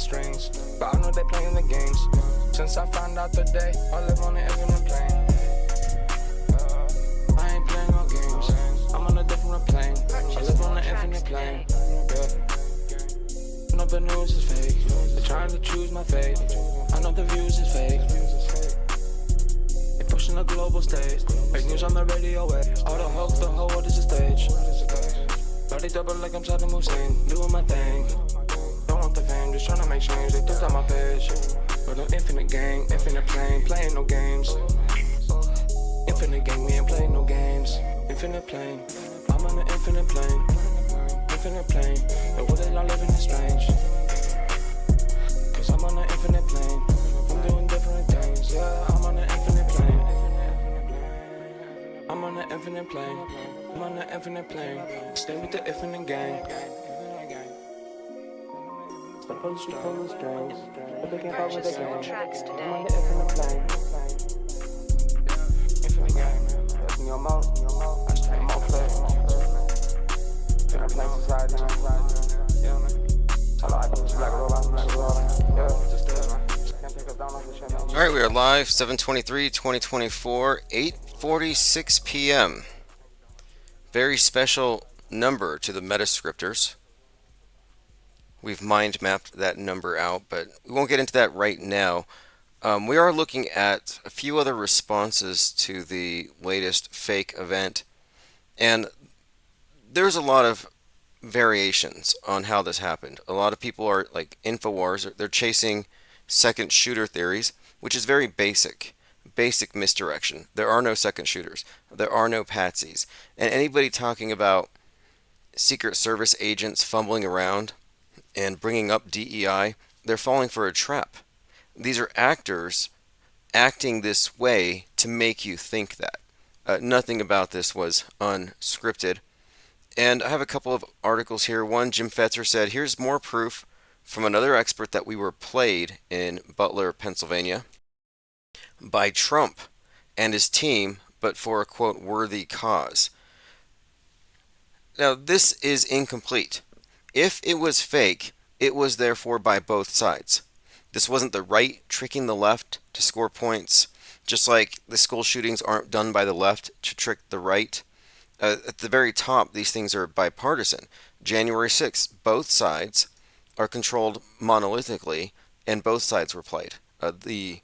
strings, but I know they playing the games. Since I found out today, I live on an infinite plane. I ain't playing no games, I'm on a different plane. I live on an infinite plane. I know the news is fake, they're trying to choose my fate. I know the views is fake, they pushing the global stage. Fake news on the radio wave, all the hoax, the whole world is a stage. Body double like I'm Saddam Hussein, doing my thing. Don't want the fame, just trying to make change. They took out my page, but an infinite gang, infinite plane, playing no games. Infinite gang, we ain't playing no games. Infinite plane, I'm on an infinite plane. Infinite plane, the world that y'all living is strange. Cause I'm on an infinite plane, I'm doing different things. Yeah, I'm on an infinite plane. I'm on an infinite plane, I'm on an infinite plane. Stay with the infinite gang. Step on the street pulling strings, but they can't follow the game. I'm on the infinite plane. Infinite gang, that's in your mouth, I stay in my place. Infinite plane society, yeah man. Hello, I think it's black robot, yeah, just man. Can't take us down like this shit, man. Alright, we are live, 7/23/2024, 8:46 p.m. Very special number to the Metascriptors. We've mind mapped that number out, but we won't get into that right now. We are looking at a few other responses to the latest fake event, and there's a lot of variations on how this happened. A lot of people are like InfoWars, they're chasing second shooter theories, which is very basic misdirection. There are no second shooters, there are no patsies, and anybody talking about Secret Service agents fumbling around and bringing up DEI, they're falling for a trap. These are actors acting this way to make you think that. Nothing about this was unscripted. And I have a couple of articles here. One, Jim Fetzer said, here's more proof from another expert that we were played in Butler, Pennsylvania, by Trump and his team, but for a, quote, worthy cause. Now, this is incomplete. If it was fake, it was therefore by both sides. This wasn't the right tricking the left to score points, just like the school shootings aren't done by the left to trick the right. At the very top, these things are bipartisan. January 6th, both sides are controlled monolithically, and both sides were played. The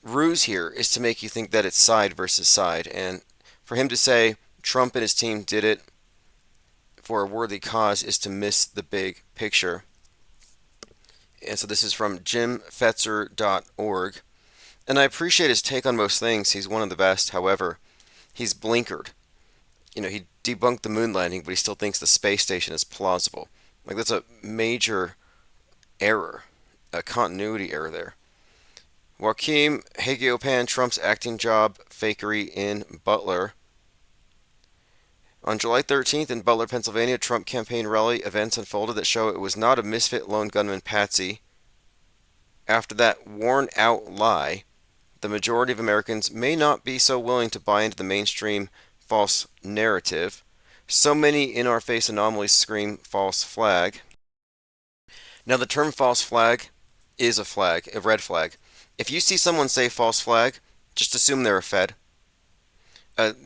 ruse here is to make you think that it's side versus side, and for him to say Trump and his team did it for a worthy cause is to miss the big picture. And so this is from jimfetzer.org. And I appreciate his take on most things. He's one of the best. However, he's blinkered. He debunked the moon landing, but he still thinks the space station is plausible. Like, that's a major error, a continuity error there. Joaquim Hagiopan, Trump's acting job fakery in Butler. On July 13th in Butler, Pennsylvania, Trump campaign rally events unfolded that show it was not a misfit lone gunman patsy. After that worn-out lie, the majority of Americans may not be so willing to buy into the mainstream false narrative. So many in-our-face anomalies scream false flag. Now, the term false flag is a red flag. If you see someone say false flag, just assume they're a Fed.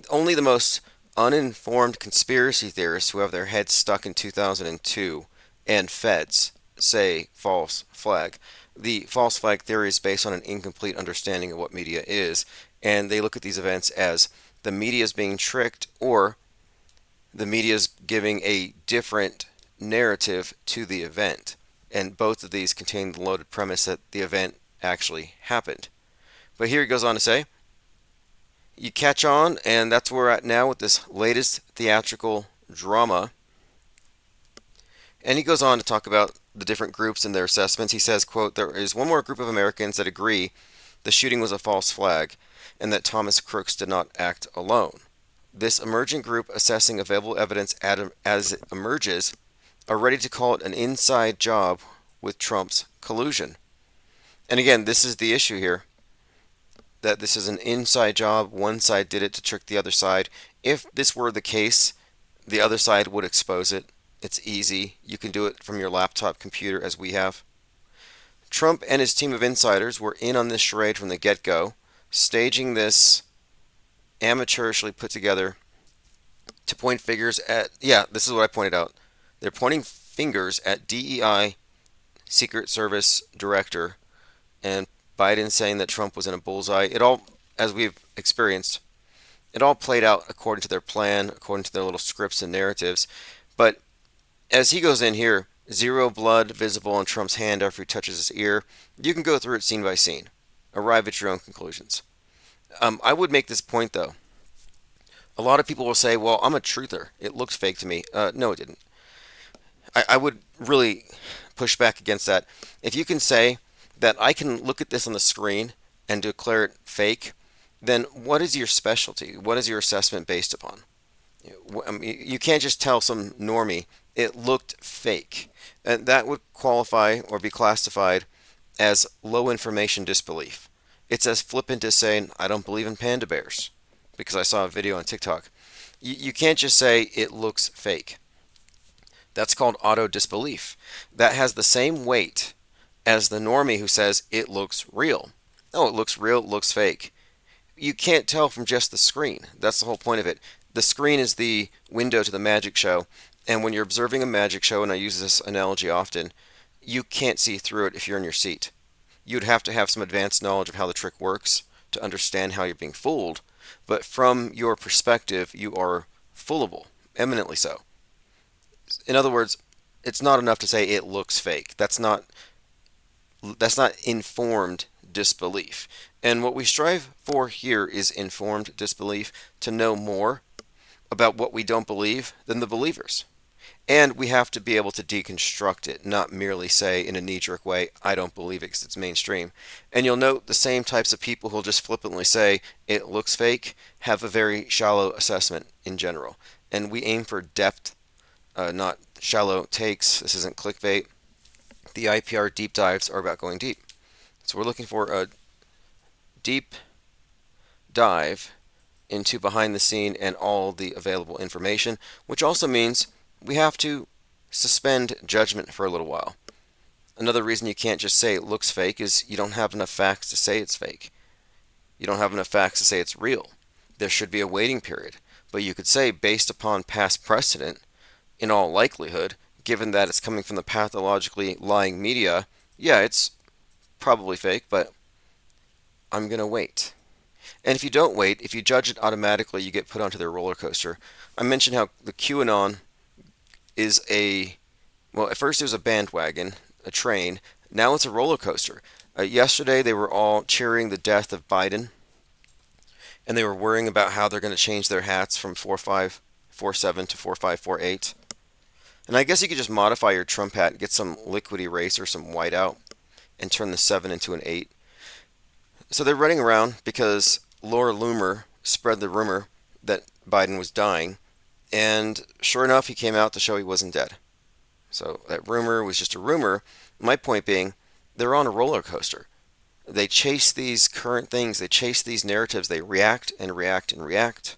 Only the most uninformed conspiracy theorists who have their heads stuck in 2002 and Feds say false flag. The false flag theory is based on an incomplete understanding of what media is, and they look at these events as the media is being tricked or the media is giving a different narrative to the event. And both of these contain the loaded premise that the event actually happened. But here he goes on to say, you catch on, and that's where we're at now with this latest theatrical drama. And he goes on to talk about the different groups and their assessments. He says, quote, there is one more group of Americans that agree the shooting was a false flag and that Thomas Crooks did not act alone. This emergent group assessing available evidence as it emerges are ready to call it an inside job with Trump's collusion. And again, this is the issue here, that this is an inside job. One side did it to trick the other side. If this were the case, the other side would expose it It's easy. You can do it from your laptop computer as we have. Trump and his team of insiders were in on this charade from the get-go, staging this amateurishly put together to point fingers at, yeah, this is what I pointed out. They're pointing fingers at DEI Secret Service director and Biden saying that Trump was in a bullseye. It all, as we've experienced, it all played out according to their plan, according to their little scripts and narratives. But as he goes in here, zero blood visible on Trump's hand after he touches his ear. You can go through it scene by scene, arrive at your own conclusions. I would make this point though. A lot of people will say, well, I'm a truther. It looks fake to me. No, it didn't. I would really push back against that. If you can say that I can look at this on the screen and declare it fake, then what is your specialty? What is your assessment based upon? You can't just tell some normie it looked fake. And that would qualify or be classified as low information disbelief. It's as flippant as saying, I don't believe in panda bears, because I saw a video on TikTok. You can't just say it looks fake. That's called auto disbelief. That has the same weight as the normie who says it looks real. Oh, it looks real, it looks fake. You can't tell from just the screen. That's the whole point of it. The screen is the window to the magic show, and when you're observing a magic show, and I use this analogy often, you can't see through it if you're in your seat. You'd have to have some advanced knowledge of how the trick works to understand how you're being fooled, but from your perspective, you are foolable, eminently so. In other words, it's not enough to say it looks fake. That's not informed disbelief. And what we strive for here is informed disbelief, to know more about what we don't believe than the believers. And we have to be able to deconstruct it, not merely say in a knee-jerk way, I don't believe it because it's mainstream. And you'll note the same types of people who'll just flippantly say it looks fake have a very shallow assessment in general. And we aim for depth, not shallow takes. This isn't clickbait. The IPR deep dives are about going deep. So we're looking for a deep dive into behind the scene and all the available information, which also means we have to suspend judgment for a little while. Another reason you can't just say it looks fake is you don't have enough facts to say it's fake. You don't have enough facts to say it's real. There should be a waiting period. But you could say, based upon past precedent, in all likelihood, given that it's coming from the pathologically lying media, yeah, it's probably fake, but I'm going to wait. And if you don't wait, if you judge it automatically, you get put onto their roller coaster. I mentioned how the QAnon is well, at first it was a bandwagon, a train. Now it's a roller coaster. Yesterday they were all cheering the death of Biden, and they were worrying about how they're going to change their hats from 4547 to 4548. And I guess you could just modify your Trump hat and get some liquid eraser, some whiteout, and turn the 7 into an 8. So they're running around because Laura Loomer spread the rumor that Biden was dying, and sure enough, he came out to show he wasn't dead. So that rumor was just a rumor. My point being, they're on a roller coaster. They chase these current things, they chase these narratives, they react and react and react.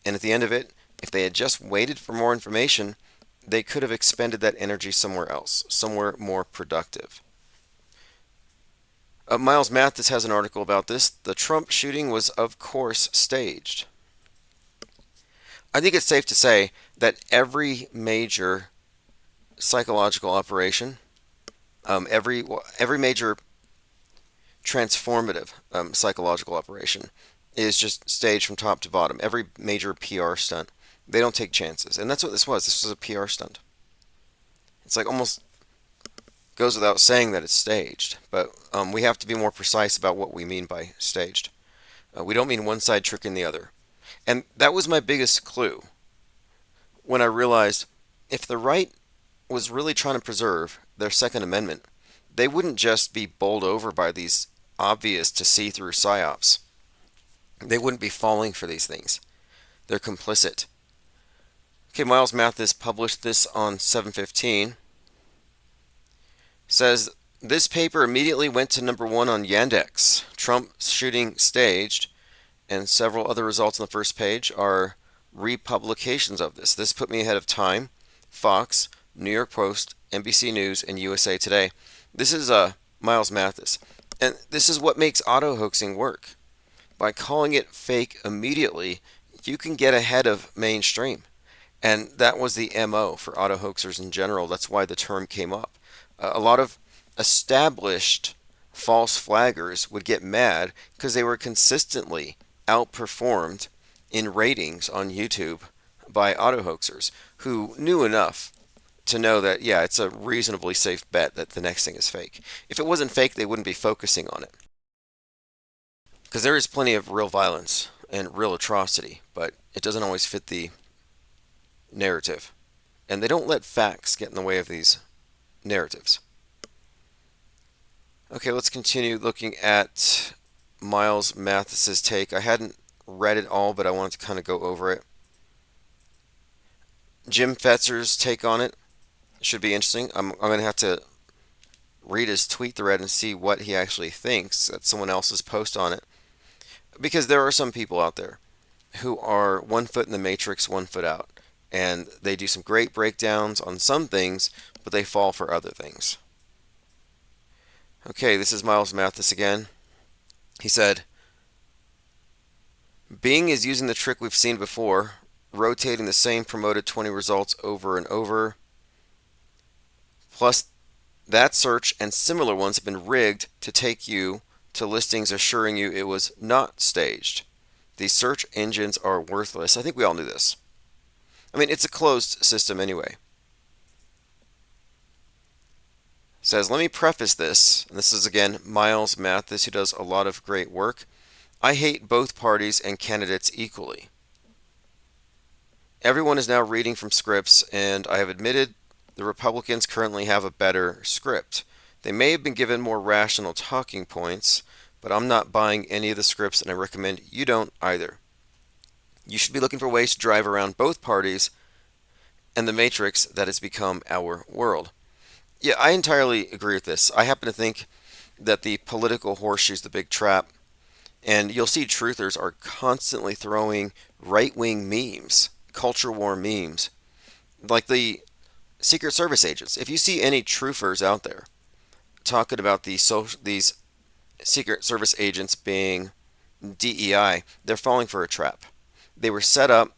And at the end of it, if they had just waited for more information, they could have expended that energy somewhere else, somewhere more productive. Miles Mathis has an article about this. The Trump shooting was, of course, staged. I think it's safe to say that every major psychological operation, every major transformative psychological operation is just staged from top to bottom. Every major PR stunt, they don't take chances. And that's what this was. This was a PR stunt. It's like almost goes without saying that it's staged, but we have to be more precise about what we mean by staged. We don't mean one side tricking the other. And that was my biggest clue when I realized if the right was really trying to preserve their Second Amendment, they wouldn't just be bowled over by these obvious to see through psyops. They wouldn't be falling for these things. They're complicit. Okay, Miles Mathis published this on 7/15. Says, this paper immediately went to #1 on Yandex. Trump shooting staged, and several other results on the first page are republications of this. This put me ahead of time. Fox, New York Post, NBC News, and USA Today. This is Miles Mathis. And this is what makes auto hoaxing work. By calling it fake immediately, you can get ahead of mainstream. And that was the MO for auto hoaxers in general. That's why the term came up. A lot of established false flaggers would get mad because they were consistently outperformed in ratings on YouTube by auto hoaxers who knew enough to know that, yeah, it's a reasonably safe bet that the next thing is fake. If it wasn't fake, they wouldn't be focusing on it. Because there is plenty of real violence and real atrocity, but it doesn't always fit the narrative. And they don't let facts get in the way of these narratives. Okay, let's continue looking at Miles Mathis's take. I hadn't read it all, but I wanted to kind of go over it. Jim Fetzer's take on it should be interesting. I'm going to have to read his tweet thread and see what he actually thinks. That's someone else's post on it. Because there are some people out there who are 1 foot in the matrix, 1 foot out. And they do some great breakdowns on some things, but they fall for other things. Okay, this is Miles Mathis again. He said, Bing is using the trick we've seen before, rotating the same promoted 20 results over and over. Plus, that search and similar ones have been rigged to take you to listings assuring you it was not staged. These search engines are worthless. I think we all knew this. I mean, it's a closed system anyway. Says, let me preface this, and this is again Miles Mathis, who does a lot of great work. I hate both parties and candidates equally. Everyone is now reading from scripts, and I have admitted the Republicans currently have a better script. They may have been given more rational talking points, but I'm not buying any of the scripts, and I recommend you don't either. You should be looking for ways to drive around both parties and the matrix that has become our world. Yeah, I entirely agree with this. I happen to think that the political horseshoe is the big trap, and you'll see truthers are constantly throwing right-wing memes, culture war memes, like the Secret Service agents. If you see any truthers out there talking about these Secret Service agents being DEI, they're falling for a trap. They were set up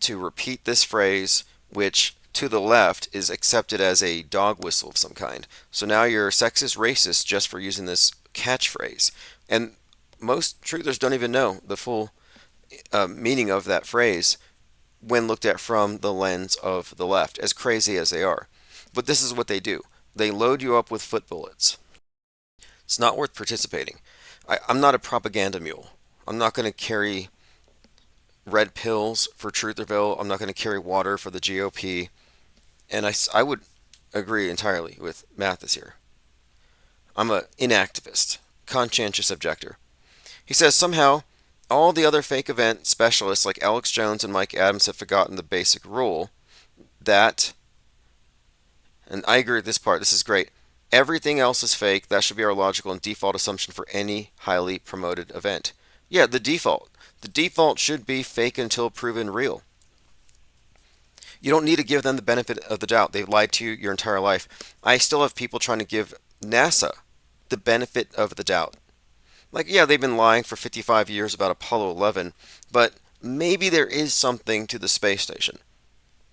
to repeat this phrase, which to the left is accepted as a dog whistle of some kind. So now you're sexist, racist just for using this catchphrase. And most truthers don't even know the full meaning of that phrase when looked at from the lens of the left, as crazy as they are. But this is what they do. They load you up with foot bullets. It's not worth participating. I'm not a propaganda mule. I'm not going to carry red pills for Trutherville. I'm not going to carry water for the GOP. And I would agree entirely with Mathis here. I'm an inactivist, conscientious objector. He says somehow all the other fake event specialists like Alex Jones and Mike Adams have forgotten the basic rule that, and I agree with this part, this is great, everything else is fake. That should be our logical and default assumption for any highly promoted event. Yeah, the default. The default should be fake until proven real. You don't need to give them the benefit of the doubt. They've lied to you your entire life. I still have people trying to give NASA the benefit of the doubt. Like, yeah, they've been lying for 55 years about Apollo 11, but maybe there is something to the space station.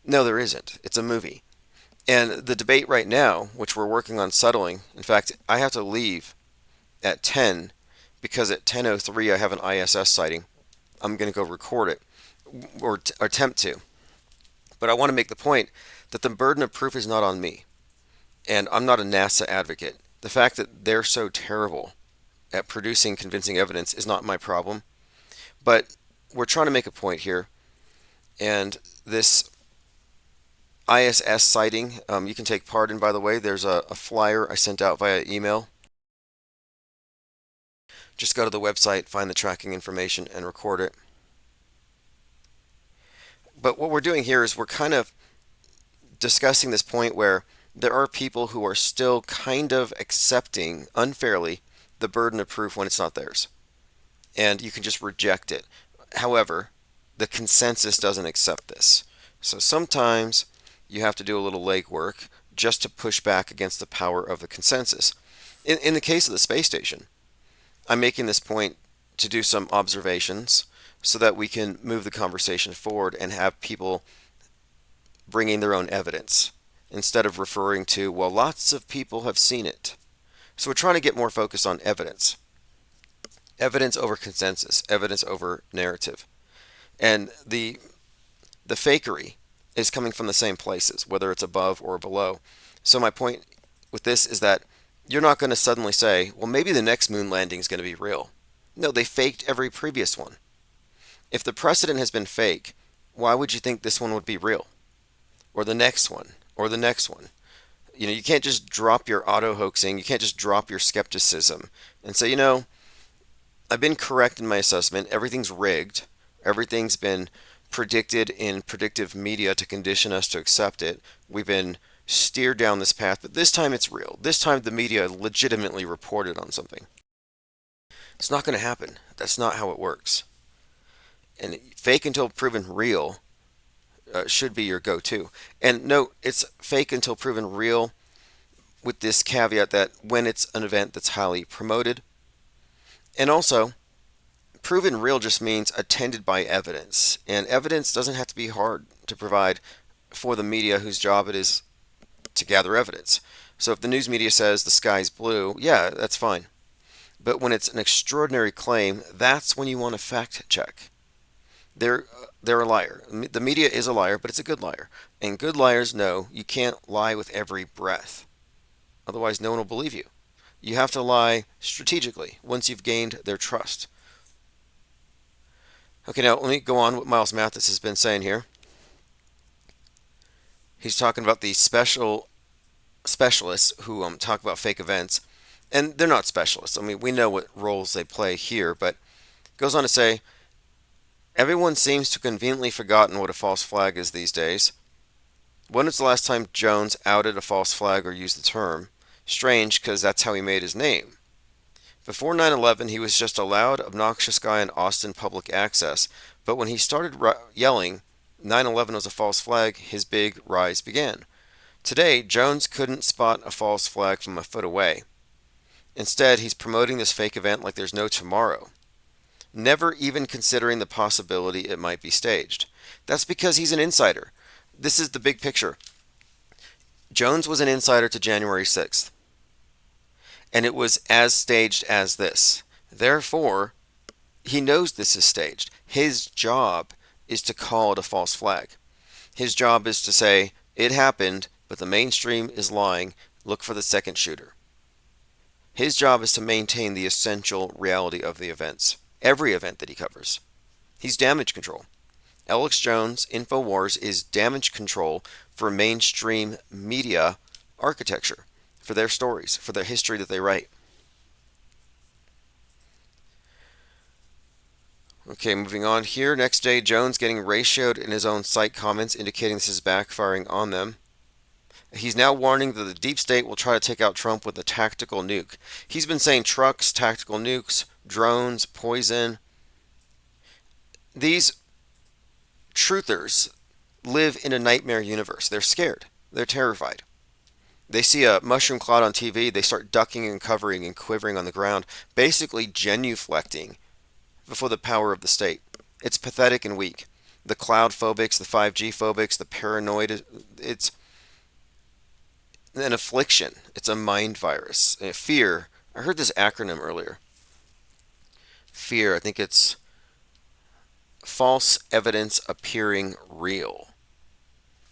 No, there isn't. It's a movie. And the debate right now, which we're working on settling, in fact, I have to leave at 10 because at 10:03 I have an ISS sighting. I'm going to go record it, or attempt to. But I want to make the point that the burden of proof is not on me. And I'm not a NASA advocate. The fact that they're so terrible at producing convincing evidence is not my problem. But we're trying to make a point here. And this ISS sighting, you can take part in, by the way. There's a flyer I sent out via email. Just go to the website, find the tracking information, and record it. But what we're doing here is we're kind of discussing this point where there are people who are still kind of accepting unfairly the burden of proof when it's not theirs. And you can just reject it. However, the consensus doesn't accept this. So sometimes you have to do a little legwork just to push back against the power of the consensus. In the case of the space station, I'm making this point to do some observations so that we can move the conversation forward and have people bringing their own evidence instead of referring to, well, lots of people have seen it. So we're trying to get more focused on evidence. Evidence over consensus, evidence over narrative. And the fakery is coming from the same places, whether it's above or below. So my point with this is that you're not going to suddenly say, well, maybe the next moon landing is going to be real. No, they faked every previous one. If the precedent has been fake, why would you think this one would be real? Or the next one, or the next one. You can't just drop your auto-hoaxing, you can't just drop your skepticism and say, I've been correct in my assessment, everything's rigged, everything's been predicted in predictive media to condition us to accept it. We've been steered down this path, but this time it's real. This time the media legitimately reported on something. It's not going to happen. That's not how it works. And fake until proven real should be your go-to. And note, it's fake until proven real with this caveat that when it's an event that's highly promoted. And also, proven real just means attended by evidence. And evidence doesn't have to be hard to provide for the media whose job it is to gather evidence. So if the news media says the sky's blue, yeah, that's fine. But when it's an extraordinary claim, that's when you want to fact check. They're a liar. The media is a liar, but it's a good liar. And good liars know you can't lie with every breath. Otherwise, no one will believe you. You have to lie strategically once you've gained their trust. Okay, now let me go on what Miles Mathis has been saying here. He's talking about the specialists who talk about fake events. And they're not specialists. I mean, we know what roles they play here, but goes on to say, everyone seems to have conveniently forgotten what a false flag is these days. When was the last time Jones outed a false flag or used the term? Strange, because that's how he made his name. Before 9/11, he was just a loud, obnoxious guy in Austin public access, but when he started yelling 9/11 was a false flag, his big rise began. Today, Jones couldn't spot a false flag from a foot away. Instead, he's promoting this fake event like there's no tomorrow, never even considering the possibility it might be staged. That's because he's an insider. This is the big picture. Jones was an insider to January 6th, and it was as staged as this. Therefore, he knows this is staged. His job is to call it a false flag. His job is to say, it happened, but the mainstream is lying. Look for the second shooter. His job is to maintain the essential reality of the events, every event that he covers. He's damage control. Alex Jones, InfoWars, is damage control for mainstream media architecture, for their stories, for their history that they write. Okay, moving on here. Next day, Jones getting ratioed in his own site comments, indicating this is backfiring on them. He's now warning that the deep state will try to take out Trump with a tactical nuke. He's been saying trucks, tactical nukes, drones, poison. These truthers live in a nightmare universe. They're scared. They're terrified. They see a mushroom cloud on TV, they start ducking and covering and quivering on the ground, basically genuflecting before the power of the state. It's pathetic and weak. The cloud phobics, the 5G phobics, the paranoid, it's an affliction. It's a mind virus. Fear. I heard this acronym earlier. Fear. I think it's false evidence appearing real.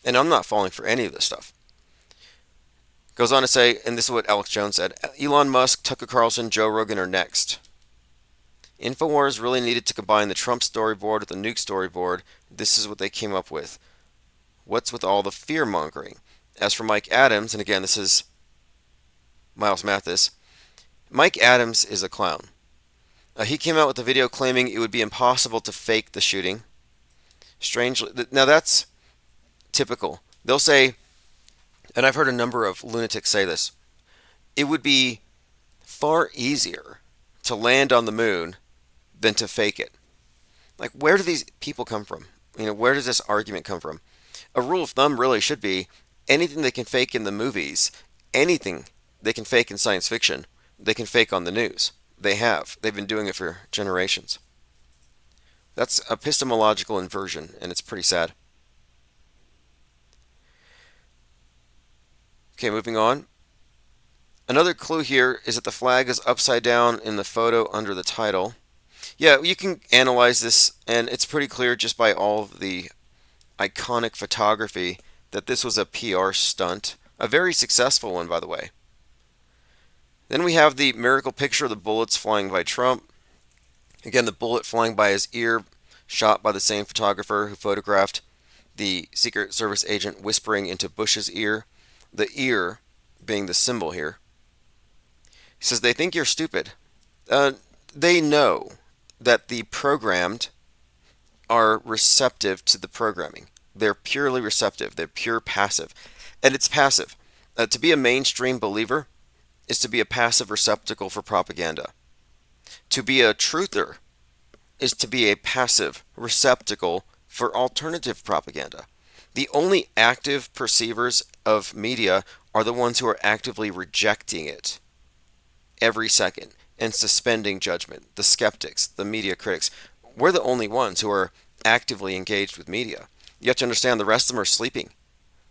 And I'm not falling for any of this stuff. Goes on to say, and this is what Alex Jones said, Elon Musk, Tucker Carlson, Joe Rogan are next. InfoWars really needed to combine the Trump storyboard with the nuke storyboard. This is what they came up with. What's with all the fear mongering? As for Mike Adams, and again, this is Miles Mathis, Mike Adams is a clown. He came out with a video claiming it would be impossible to fake the shooting. Strangely, now that's typical. They'll say, and I've heard a number of lunatics say this, it would be far easier to land on the moon than to fake it. Like, where do these people come from? Where does this argument come from? A rule of thumb really should be anything they can fake in the movies, anything they can fake in science fiction, they can fake on the news. They have. They've been doing it for generations. That's epistemological inversion, and it's pretty sad. Okay, moving on. Another clue here is that the flag is upside down in the photo under the title. Yeah, you can analyze this, and it's pretty clear just by all of the iconic photography that this was a PR stunt. A very successful one, by the way. Then we have the miracle picture of the bullets flying by Trump. Again, the bullet flying by his ear, shot by the same photographer who photographed the Secret Service agent whispering into Bush's ear. The ear being the symbol here. He says, they think you're stupid. They know that the programmed are receptive to the programming. They're purely receptive. They're pure passive. And it's passive. To be a mainstream believer is to be a passive receptacle for propaganda. To be a truther is to be a passive receptacle for alternative propaganda. The only active perceivers of media are the ones who are actively rejecting it every second and suspending judgment. The skeptics, the media critics, we're the only ones who are actively engaged with media. You have to understand the rest of them are sleeping.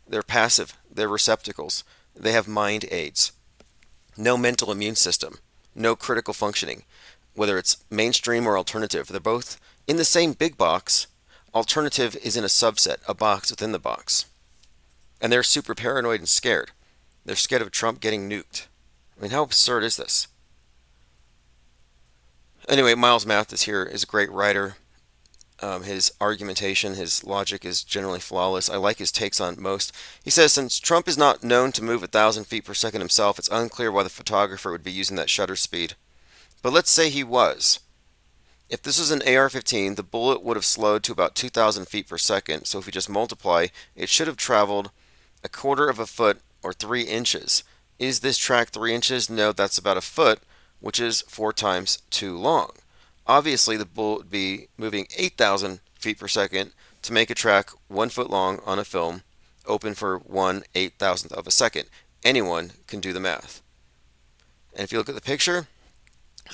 They're passive. They're receptacles. They have mind aids. No mental immune system. No critical functioning. Whether it's mainstream or alternative, they're both in the same big box. Alternative is in a subset, a box within the box. And they're super paranoid and scared. They're scared of Trump getting nuked. I mean, how absurd is this? Anyway, Miles Mathis here is a great writer. His argumentation, his logic is generally flawless. I like his takes on most. He says, since Trump is not known to move 1,000 feet per second himself, it's unclear why the photographer would be using that shutter speed. But let's say he was. If this was an AR-15, the bullet would have slowed to about 2,000 feet per second. So if you just multiply, it should have traveled a quarter of a foot or 3 inches. Is this track 3 inches? No, that's about a foot, which is 4 times too long. Obviously, the bullet would be moving 8,000 feet per second to make a track 1 foot long on a film, open for 1/8,000th of a second. Anyone can do the math. And if you look at the picture,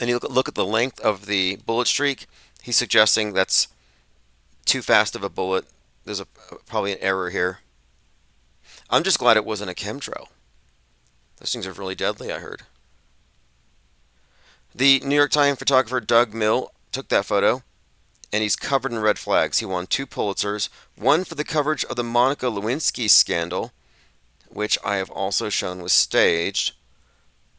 and you look at the length of the bullet streak, he's suggesting that's too fast of a bullet. There's probably an error here. I'm just glad it wasn't a chemtrail. Those things are really deadly, I heard. The New York Times photographer Doug Mill took that photo, and he's covered in red flags. He won 2 Pulitzers, one for the coverage of the Monica Lewinsky scandal, which I have also shown was staged.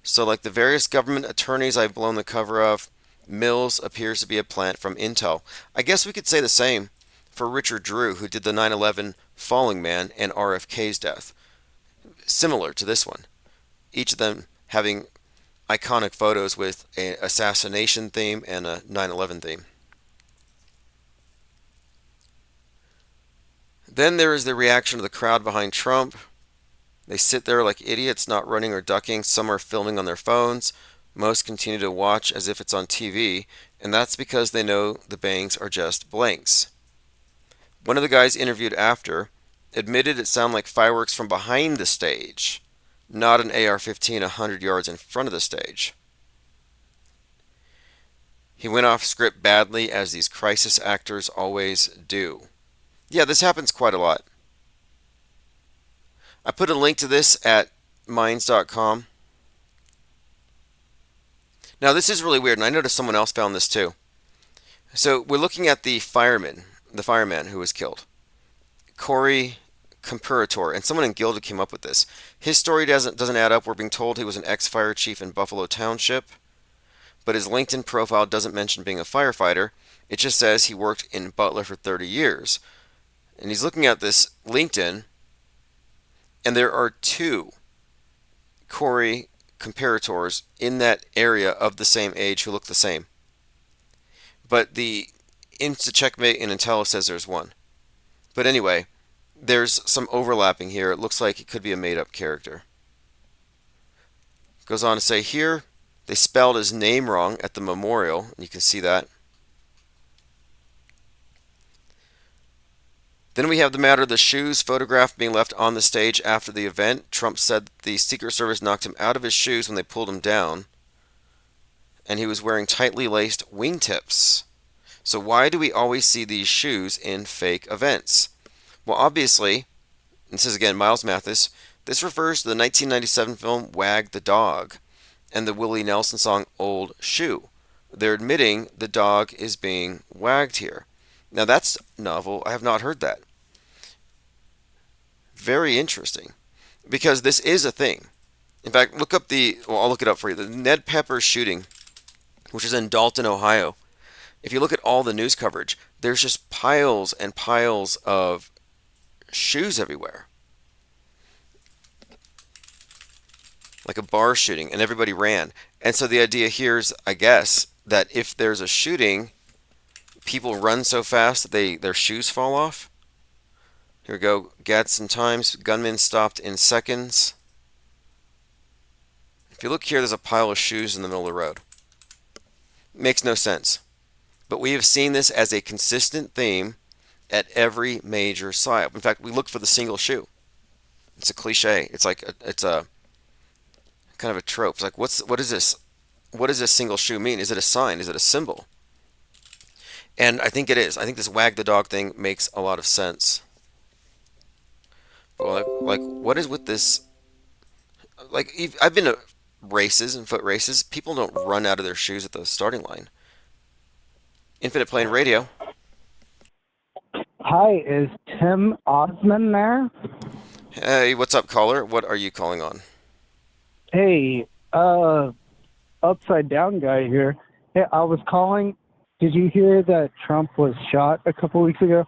So like the various government attorneys I've blown the cover of, Mills appears to be a plant from Intel. I guess we could say the same for Richard Drew, who did the 9/11 Falling Man and RFK's death. Similar to this one. Each of them having iconic photos with an assassination theme and a 9/11 theme. Then there is the reaction of the crowd behind Trump. They sit there like idiots, not running or ducking. Some are filming on their phones. Most continue to watch as if it's on TV, and that's because they know the bangs are just blanks. One of the guys interviewed after admitted it sounded like fireworks from behind the stage, not an AR-15 100 yards in front of the stage. He went off script badly, as these crisis actors always do. Yeah, this happens quite a lot. I put a link to this at minds.com. Now, this is really weird, and I noticed someone else found this too. So, we're looking at the fireman who was killed. Corey Comparator, and someone in Gilda came up with this. His story doesn't add up. We're being told he was an ex-fire chief in Buffalo Township, but his LinkedIn profile doesn't mention being a firefighter. It just says he worked in Butler for 30 years. And he's looking at this LinkedIn, and there are 2 Corey comparators in that area of the same age who look the same. But the InstaCheckmate and Intello says there's 1. But anyway, there's some overlapping here. It looks like it could be a made-up character. Goes on to say here, they spelled his name wrong at the memorial. You can see that. Then we have the matter of the shoes photographed being left on the stage after the event. Trump said the Secret Service knocked him out of his shoes when they pulled him down, and he was wearing tightly laced wingtips. So why do we always see these shoes in fake events? Well, obviously, and this is again Miles Mathis, this refers to the 1997 film Wag the Dog and the Willie Nelson song Old Shoe. They're admitting the dog is being wagged here. Now that's novel. I have not heard that. Very interesting. Because this is a thing. In fact, look up I'll look it up for you. The Ned Pepper shooting, which is in Dalton, Ohio. If you look at all the news coverage, there's just piles and piles of shoes everywhere. Like a bar shooting, and everybody ran. And so the idea here is, I guess, that if there's a shooting, people run so fast that their shoes fall off. Here we go. Gadsden Times. Gunmen stopped in seconds. If you look here, there's a pile of shoes in the middle of the road. Makes no sense. But we have seen this as a consistent theme at every major psyop. In fact, we look for the single shoe. It's a cliche. It's a kind of a trope. It's like, what is this? What does this single shoe mean? Is it a sign? Is it a symbol? And I think it is. I think this wag the dog thing makes a lot of sense. Well, like what is with this? Like, I've been to races and foot races. People don't run out of their shoes at the starting line. Infinite Plane Radio. Hi, is Tim Osman there? Hey, what's up, caller? What are you calling on? Hey, upside down guy here. Hey, I was calling. Did you hear that Trump was shot a couple weeks ago?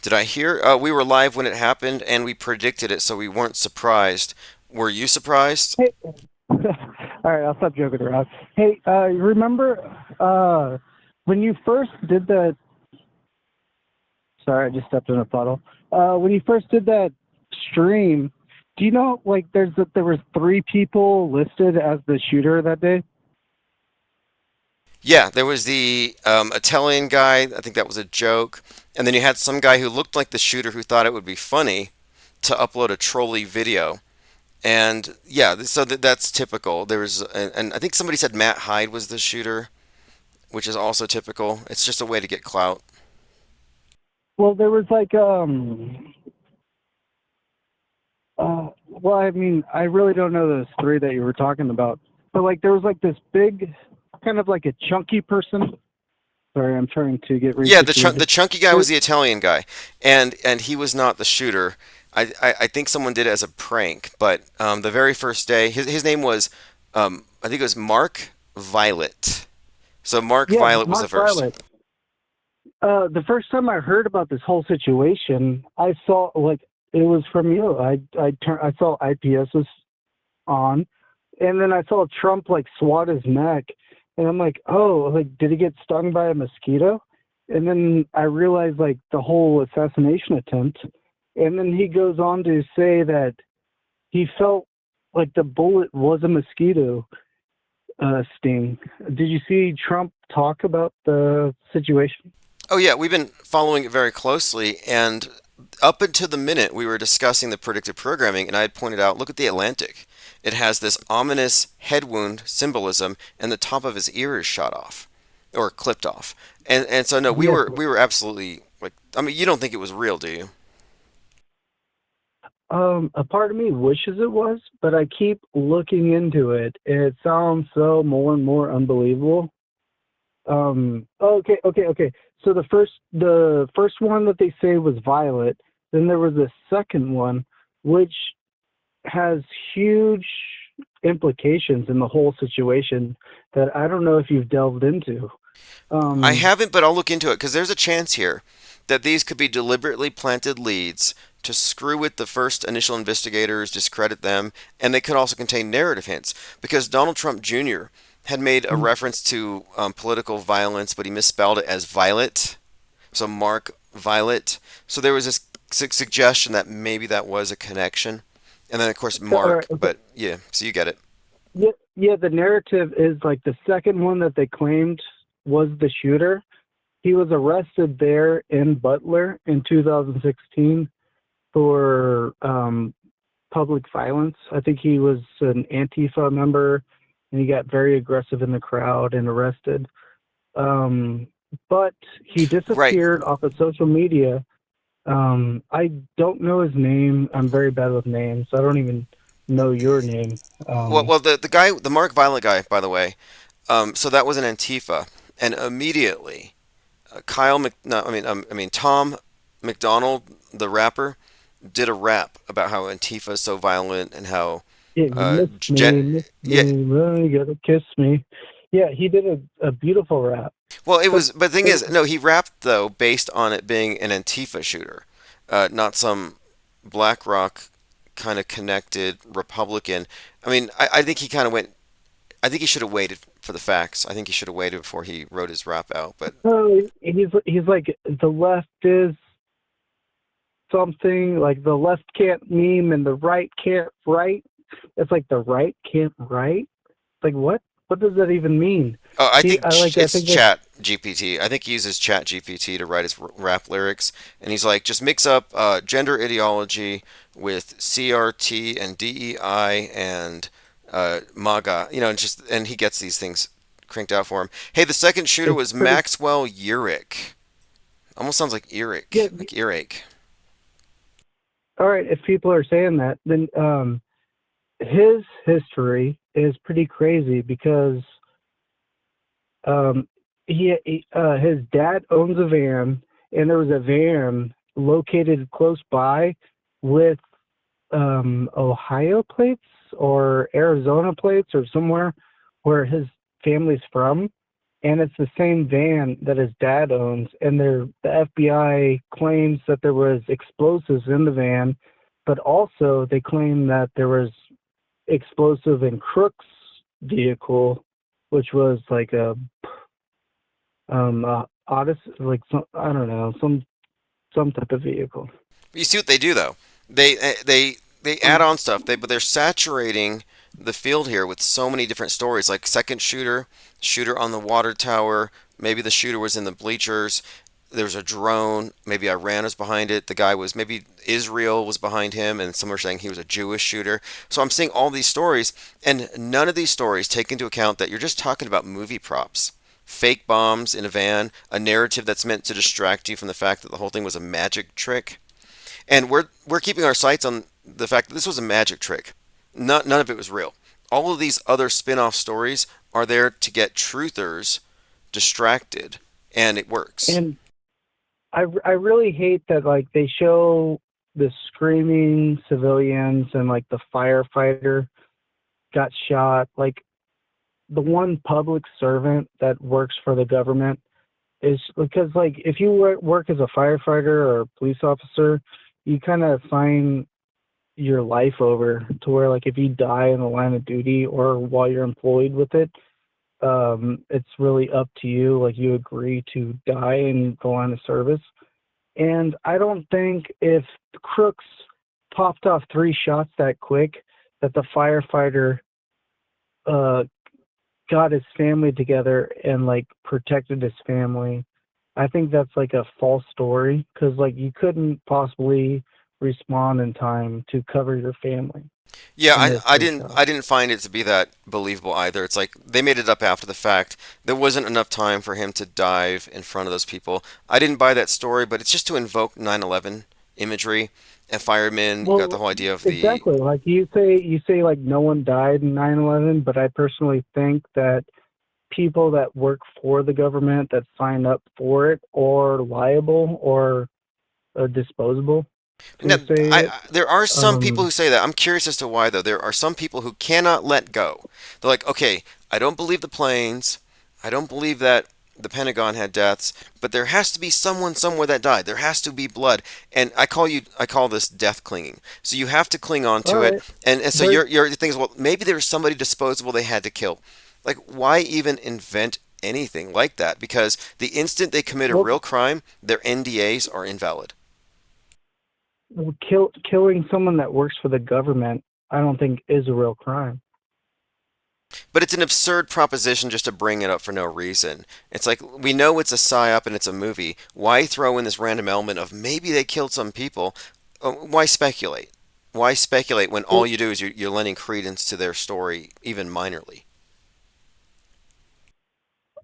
Did I hear? We were live when it happened, and we predicted it, so we weren't surprised. Were you surprised? Hey, all right, I'll stop joking around. Hey, remember when you first did that? Sorry, I just stepped in a puddle. When you first did that stream, do you know like there was 3 people listed as the shooter that day? Yeah, there was the Italian guy. I think that was a joke. And then you had some guy who looked like the shooter who thought it would be funny to upload a trolley video. And yeah, so that's typical. There was, and I think somebody said Matt Hyde was the shooter, which is also typical. It's just a way to get clout. Well, there was like well, I mean, I really don't know those 3 that you were talking about, but like there was like this big, kind of like a chunky person. Sorry, I'm trying to get Yeah, research. the chunky guy was the Italian guy, and he was not the shooter. I think someone did it as a prank, but the very first day, his name was I think it was Mark Violet. So Mark Yeah, Violet was the Mark first. Violet. The first time I heard about this whole situation, I saw like it was from you. I saw IPS was on, and then I saw Trump like swat his neck, and I'm like, oh, like did he get stung by a mosquito? And then I realized like the whole assassination attempt, and then he goes on to say that he felt like the bullet was a mosquito sting. Did you see Trump talk about the situation? Oh yeah, we've been following it very closely, and up until the minute we were discussing the predictive programming, and I had pointed out, look at the Atlantic. It has this ominous head wound symbolism, and the top of his ear is shot off or clipped off. And so no, we Yes. were absolutely like, I mean, you don't think it was real, do you? A part of me wishes it was, but I keep looking into it, and it sounds so more and more unbelievable. Okay. So the first one that they say was Violet. Then there was a second one, which has huge implications in the whole situation that I don't know if you've delved into. I Um, haven't, but I'll look into it because there's a chance here that these could be deliberately planted leads to screw with the first initial investigators, discredit them, and they could also contain narrative hints because Donald Trump Jr. had made a reference to political violence, but he misspelled it as Violet, so Mark Violet. So there was this suggestion that maybe that was a connection, and then of course all right, Mark. okay. But yeah, so you get it. Yeah, the narrative is like the second one that they claimed was the shooter. he was arrested there in Butler in 2016 for public violence. I think he was an Antifa member, and he got very aggressive in the crowd and arrested. Um, but he Right. disappeared off of social media. I don't know his name. I'm very bad with names. I don't even know your name. Well, the guy, the Mark Violet guy, by the way. So that was an Antifa, and immediately Kyle Mc, no, I mean Tom McDonald, the rapper, did a rap about how Antifa is so violent and how Yeah, uh, gen, miss yeah. me, well, you gotta kiss me. Yeah, he did a beautiful rap. Well, it But was, but the thing it, is, no, he rapped though based on it being an Antifa shooter, not some BlackRock kind of connected Republican. I mean, I think he kind of went. I think he should have waited for the facts. I think he should have waited before he wrote his rap out. But he's like the left is something like the left can't meme and the right can't write. It's like the right can't write. Like what? What does that even mean? I He, think I like. I it's think that's Chat GPT. I think he uses Chat GPT to write his rap lyrics, and he's like, just mix up gender ideology with CRT and DEI and MAGA, and he gets these things cranked out for him. Hey, the second shooter it's was pretty. Maxwell Urick. Almost sounds like Yeah. Eric, like earache. All right. If people are saying that, then his history is pretty crazy because um, his dad owns a van, and there was a van located close by with Ohio plates or Arizona plates or somewhere where his family's from, and it's the same van that his dad owns. And the FBI claims that there was explosives in the van, but also they claim that there was explosive in Crook's vehicle, which was like Odyssey, like some, I don't know, some type of vehicle. You see what they do though? They add on stuff. But they're saturating the field here with so many different stories, like second shooter, shooter on the water tower. Maybe the shooter was in the bleachers. There's a drone. Maybe Iran was behind it. The guy was maybe Israel was behind him, and some are saying he was a Jewish shooter. So I'm seeing all these stories, and none of these stories take into account that you're just talking about movie props, fake bombs in a van, a narrative that's meant to distract you from the fact that the whole thing was a magic trick. And we're keeping our sights on the fact that this was a magic trick. None of it was real. All of these other spin-off stories are there to get truthers distracted, and it works. And I really hate that like they show the screaming civilians and like the firefighter got shot. Like the one public servant that works for the government is because like if you work as a firefighter or a police officer, you kind of sign your life over to where like if you die in the line of duty or while you're employed with it, it's really up to you. Like you agree to die in the line of service. And I don't think if Crooks popped off three shots that quick, that the firefighter uh, got his family together and like protected his family. I think that's like a false story because like you couldn't possibly respond in time to cover your family Yeah, in those three shots. I didn't find it to be that believable either. It's like they made it up after the fact. There wasn't enough time for him to dive in front of those people. I didn't buy that story, but it's just to invoke 9/11 imagery and firemen. You got the Well, whole idea of the exactly. Like you say like no one died in 9/11, but I personally think that people that work for the government that sign up for it are liable or disposable Now, to say it. there are some people Um, who say that. I'm curious as to why, though. There are some people who cannot let go. They're like, okay, I don't believe the planes. I don't believe that the Pentagon had deaths, but there has to be someone somewhere that died. There has to be blood. And I call this death clinging. So you have to cling on all to it. right, And so but your thing is, well, maybe there was somebody disposable they had to kill. Like, why even invent anything like that? Because the instant they commit a well, real crime, their NDAs are invalid. killing someone that works for the government, I don't think is a real crime. But it's an absurd proposition just to bring it up for no reason. It's like we know it's a psyop and it's a movie. Why throw in this random element of maybe they killed some people? Why speculate? Why speculate when all Well, you do is you're lending credence to their story, even minorly?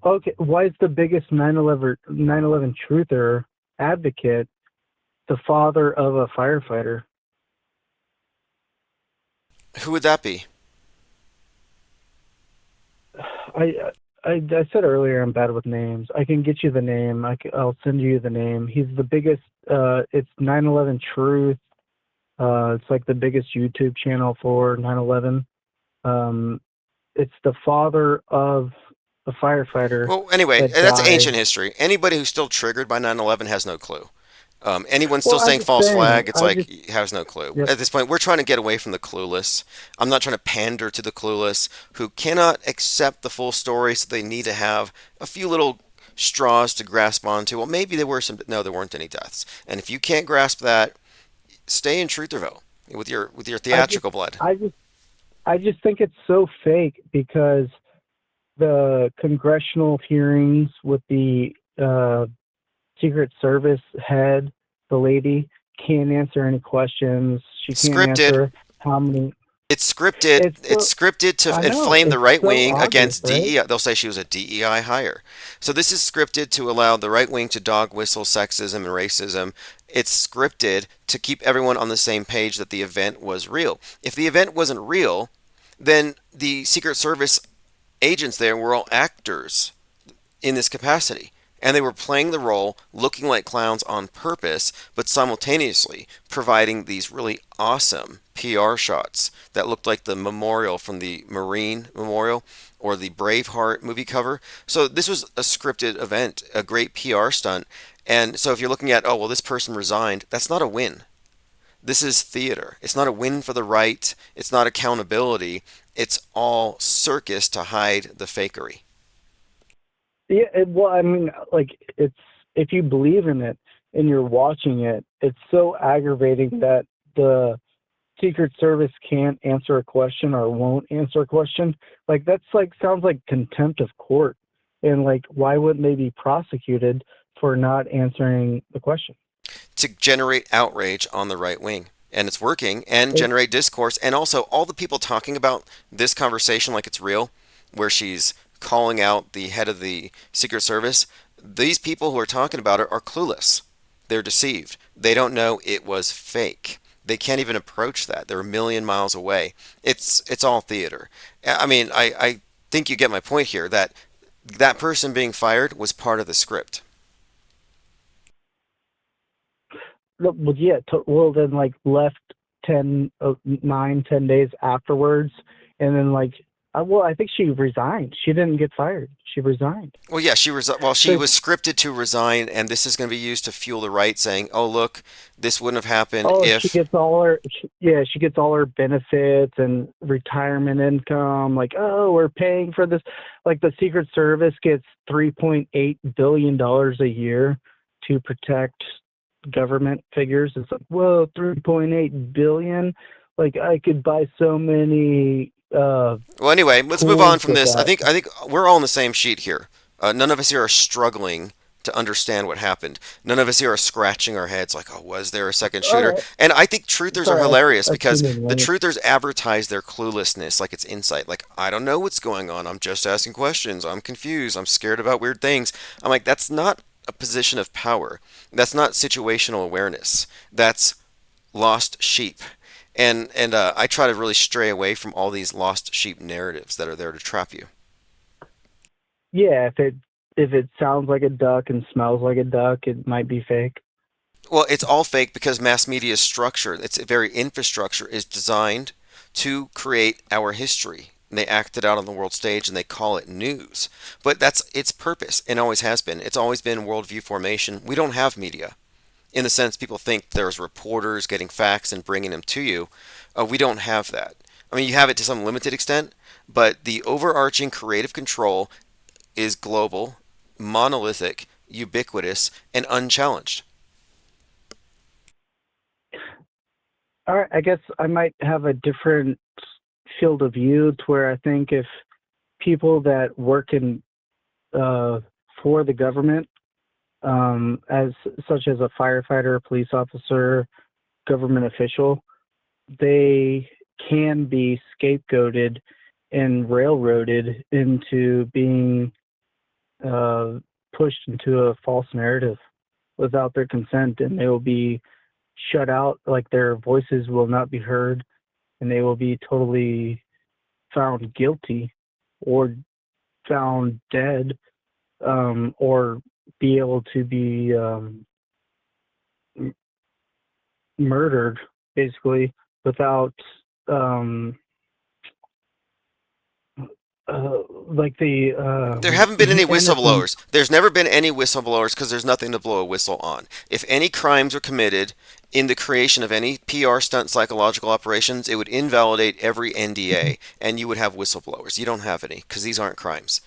okay, why is the biggest 9/11 truther advocate the father of a firefighter? Who would that be? I, I said earlier I'm bad with names. I can get you the name. I'll send you the name. He's the biggest. It's 9/11 Truth. It's like the biggest YouTube channel for 9/11. Um, it's the father of a firefighter Well, anyway, that that's ancient died. history. Anybody who's still triggered by 9/11 has no clue. Anyone still Well, I'm saying just false saying. flag, it's I like just has no clue. Yep. At this point, we're trying to get away from the clueless. I'm not trying to pander to the clueless who cannot accept the full story, so they need to have a few little straws to grasp onto. Well, maybe there were some. No, there weren't any deaths. And if you can't grasp that, stay in Trutherville with your I just theatrical blood. I just I just think it's so fake because the congressional hearings with the Secret Service head, the lady, can't answer any questions. She can't Scripted. answer how many. It's scripted. It's It's so scripted to I know inflame the it's right so wing obvious, against right? DEI. They'll say she was a DEI hire. So this is scripted to allow the right wing to dog whistle sexism and racism. It's scripted to keep everyone on the same page that the event was real. If the event wasn't real, then the Secret Service agents there were all actors in this capacity. And they were playing the role, looking like clowns on purpose, but simultaneously providing these really awesome PR shots that looked like the memorial from the Marine Memorial or the Braveheart movie cover. So this was a scripted event, a great PR stunt. And so if you're looking at, oh, well, this person resigned, that's not a win. This is theater. It's not a win for the right. It's not accountability. It's all circus to hide the fakery. Yeah. Well, I mean, like it's if you believe in it and you're watching it, it's so aggravating that the Secret Service can't answer a question or won't answer a question. Like that's like sounds like contempt of court. And like why wouldn't they be prosecuted for not answering the question? To generate outrage on the right wing. And it's working and It, generate discourse. And also, all the people talking about this conversation like it's real, where she's calling out the head of the Secret Service, these people who are talking about it are clueless. They're deceived. They don't know it was fake. They can't even approach that. They're a million miles away. It's all theater. I mean, I think you get my point here that that person being fired was part of the script. well, yeah, well then like left 10, 9, 10 days afterwards, and then like, well, I think she resigned. She didn't get fired. She resigned. Well, yeah, she So was scripted to resign, and this is going to be used to fuel the right, saying, "Oh, look, this wouldn't have happened oh, she if." gets all her, yeah, she gets all her benefits and retirement income. Like, oh, we're paying for this. Like the Secret Service gets $3.8 billion a year to protect government figures. It's like, whoa, 3.8 billion. Like I could buy so many Well, anyway, let's move on tools from with this. that. I think we're all on the same sheet here. None of us here are struggling to understand what happened. None of us here are scratching our heads like, "Oh, was there a second All shooter?" right, And I think truthers are sorry, hilarious I because tuned in the late. truthers advertise their cluelessness like it's insight. Like, I don't know what's going on. I'm just asking questions. I'm confused. I'm scared about weird things. I'm like, that's not a position of power. That's not situational awareness. That's lost sheep. And I try to really stray away from all these lost sheep narratives that are there to trap you. Yeah, if it sounds like a duck and smells like a duck, it might be fake. Well, it's all fake because mass media structure, its very infrastructure, is designed to create our history. And they act it out on the world stage and they call it news. But that's its purpose and always has been. It's always been worldview formation. We don't have media. In the sense people think there's reporters getting facts and bringing them to you. We don't have that. I mean, you have it to some limited extent, but the overarching creative control is global, monolithic, ubiquitous, and unchallenged. All right, I guess I might have a different field of view to where I think if people that work in for the government, as such as a firefighter, a police officer, government official, they can be scapegoated and railroaded into being pushed into a false narrative without their consent, and they will be shut out, like their voices will not be heard, and they will be totally found guilty or found dead, or be able to be murdered, basically, without like There haven't been any innocent. whistleblowers. There's never been any whistleblowers because there's nothing to blow a whistle on. If any crimes are committed in the creation of any PR stunt psychological operations, it would invalidate every NDA and you would have whistleblowers. You don't have any because these aren't crimes.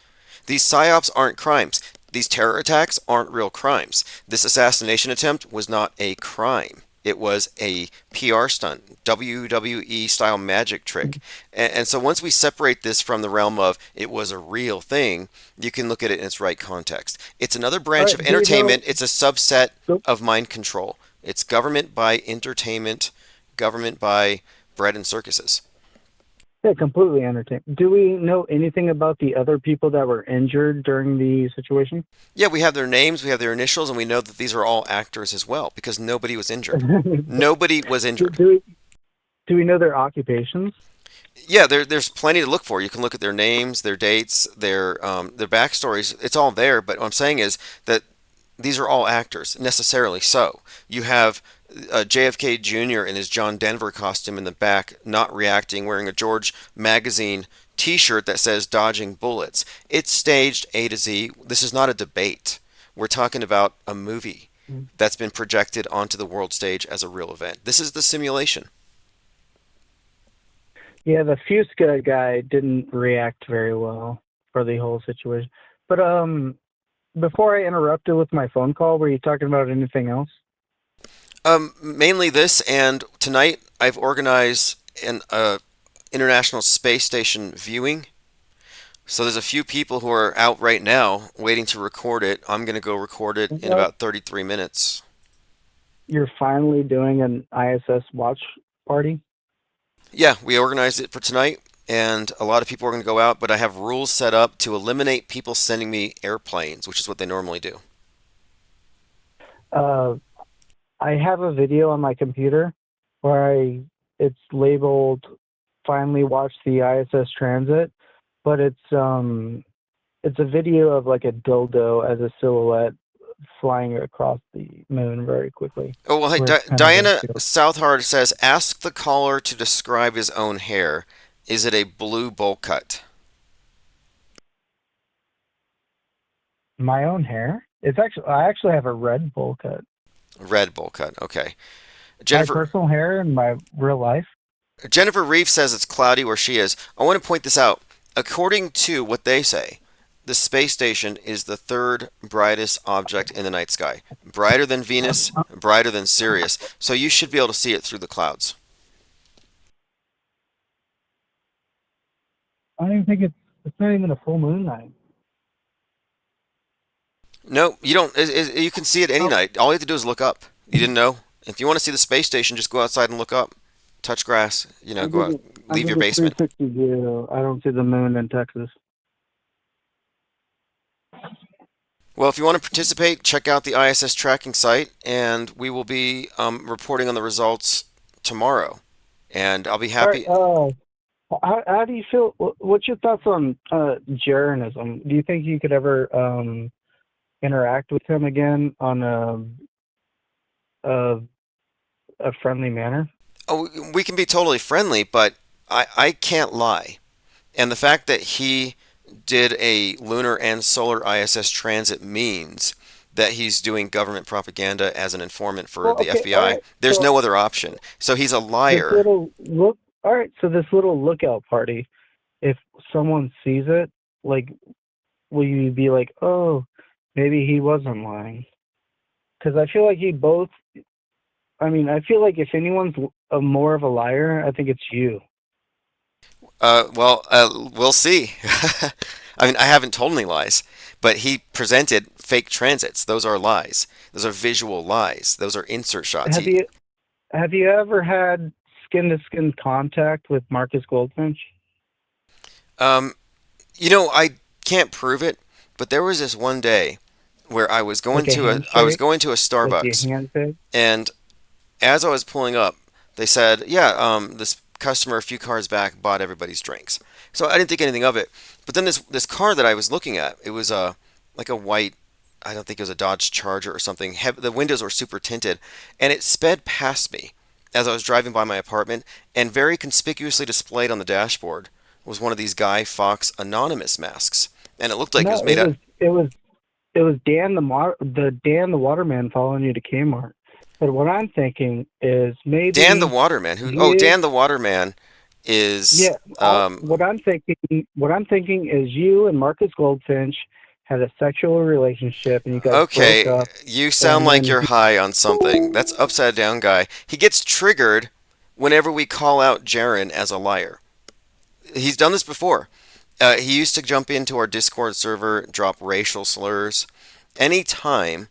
These psyops aren't crimes. These terror attacks aren't real crimes. This assassination attempt was not a crime. It was a PR stunt, WWE style magic trick. And so once we separate this from the realm of it was a real thing, you can look at it in its right context. It's another All branch of right, do you know? entertainment, it's a subset Nope. of mind control. It's government by entertainment, government by bread and circuses. Yeah, completely entertained. Do we know anything about the other people that were injured during the situation? Yeah, we have their names, we have their initials, and we know that these are all actors as well because nobody was injured. do, Nobody was injured. do we do we know their occupations? Yeah, there's plenty to look for. You can look at their names, their dates, their backstories. It's all there. But what I'm saying is that these are all actors, necessarily so. You have JFK Jr. in his John Denver costume in the back, not reacting, wearing a George Magazine T-shirt that says "Dodging Bullets." It's staged A to Z. This is not a debate. We're talking about a movie that's been projected onto the world stage as a real event. This is the simulation. Yeah, the Fusca guy didn't react very well for the whole situation. But before I interrupted with my phone call, were you talking about anything else? Mainly this, and tonight I've organized an International Space Station viewing. So there's a few people who are out right now waiting to record it. I'm going to go record it in What? about 33 minutes. You're finally doing an ISS watch party? Yeah, we organized it for tonight, and a lot of people are going to go out, but I have rules set up to eliminate people sending me airplanes, which is what they normally do. Uh, I have a video on my computer where it's labeled "Finally Watch the ISS Transit," but it's a video of like a dildo as a silhouette flying across the moon very quickly, Oh, well, hey, where it's kind of a Diana joke. Southard says, ask the caller to describe his own hair. Is it a blue bowl cut? My own hair? I actually have a red bowl cut. Red bowl cut. Okay. My Jennifer personal hair in my real life. Jennifer Reeve says it's cloudy where she is. I want to point this out. According to what they say, the space station is the third brightest object in the night sky. Brighter than Venus, brighter than Sirius. So you should be able to see it through the clouds. I don't even think it's not even a full moon night. No, you don't. You can see it any Oh, night. All you have to do is look up. You didn't know? If you want to see the space station, just go outside and look up. Touch grass. I Go think out. it I Leave your think it's basement. 360 view. I don't see the moon in Texas. Well, if you want to participate, check out the ISS tracking site, and we will be reporting on the results tomorrow. And I'll be All right. happy. How do you feel? What's your thoughts on Jeranism? Do you think you could ever interact with him again on a, a friendly manner? Oh, we can be totally friendly, but I can't lie. And the fact that he did a lunar and solar ISS transit means that he's doing government propaganda as an informant for Well, the okay, all FBI. right. There's So no other option. So he's a this liar. little look. All right. So this little lookout party. If someone sees it, like, will you be like, oh, maybe he wasn't lying? Because I feel like he both. I mean, I feel like if anyone's more of a liar, I think it's you. We'll see. I mean, I haven't told any lies, but he presented fake transits. Those are lies. Those are visual lies. Those are insert shots. Have you have you ever had skin to skin contact with Marcus Goldfinch? Um, I can't prove it, but there was this one day where Like a I was handshake? going to a Like a Starbucks, handshake? and as I was pulling up, they said, "Yeah, this customer a few cars back bought everybody's drinks." So I didn't think anything of it. But then this car that I was looking at, it was like a white, I don't think it was a Dodge Charger or something. The windows were super tinted, and it sped past me as I was driving by my apartment, and very conspicuously displayed on the dashboard was one of these Guy Fawkes anonymous masks, and it looked like it was No, made out. it was Dan the Waterman following you to Kmart. But what I'm thinking is Dan the maybe Waterman, who? Oh, you Dan the Waterman is yeah, what I'm thinking is you and Marcus Goldfinch had a sexual relationship and you guys broke okay. up You sound and like then you're high on something. That's upside down guy. He gets triggered whenever we call out Jaren as a liar. He's done this before. He used to jump into our Discord server, drop racial slurs. Anytime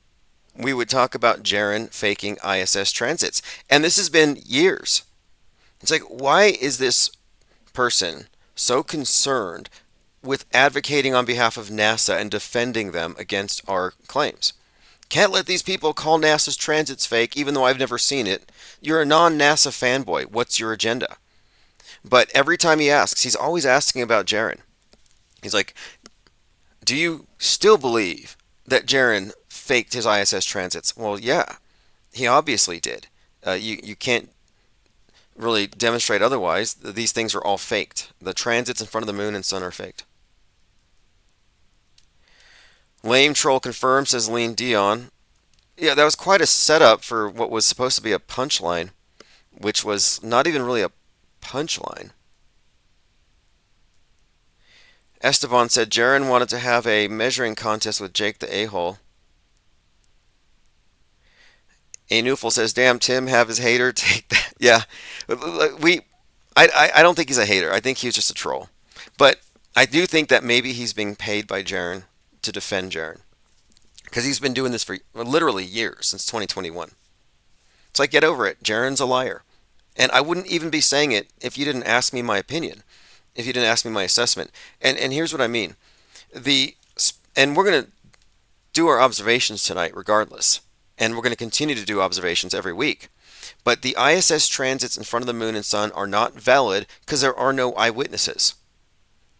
we would talk about Jaren faking ISS transits. And this has been years. It's like, why is this person so concerned with advocating on behalf of NASA and defending them against our claims? Can't let these people call NASA's transits fake, even though I've never seen it. You're a non NASA fanboy. What's your agenda? But every time he asks, he's always asking about Jaren. He's like, do you still believe that Jaren faked his ISS transits? Well, yeah, he obviously did. You can't really demonstrate otherwise. These things are all faked. The transits in front of the moon and sun are faked. Lame troll confirmed, says Lean Dion. Yeah, that was quite a setup for what was supposed to be a punchline, which was not even really a punchline. Esteban said Jaren wanted to have a measuring contest with Jake the A-hole. Anufel says, "Damn, Tim have his hater take that." Yeah, we. I don't think he's a hater. I think he's just a troll. But I do think that maybe he's being paid by Jaren to defend Jaren because he's been doing this for literally years since 2021. It's like, get over it. Jaren's a liar, and I wouldn't even be saying it if you didn't ask me my opinion, if you didn't ask me my assessment. And here's what I mean. The and we're gonna do our observations tonight regardless. And we're going to continue to do observations every week. But the ISS transits in front of the moon and sun are not valid because there are no eyewitnesses.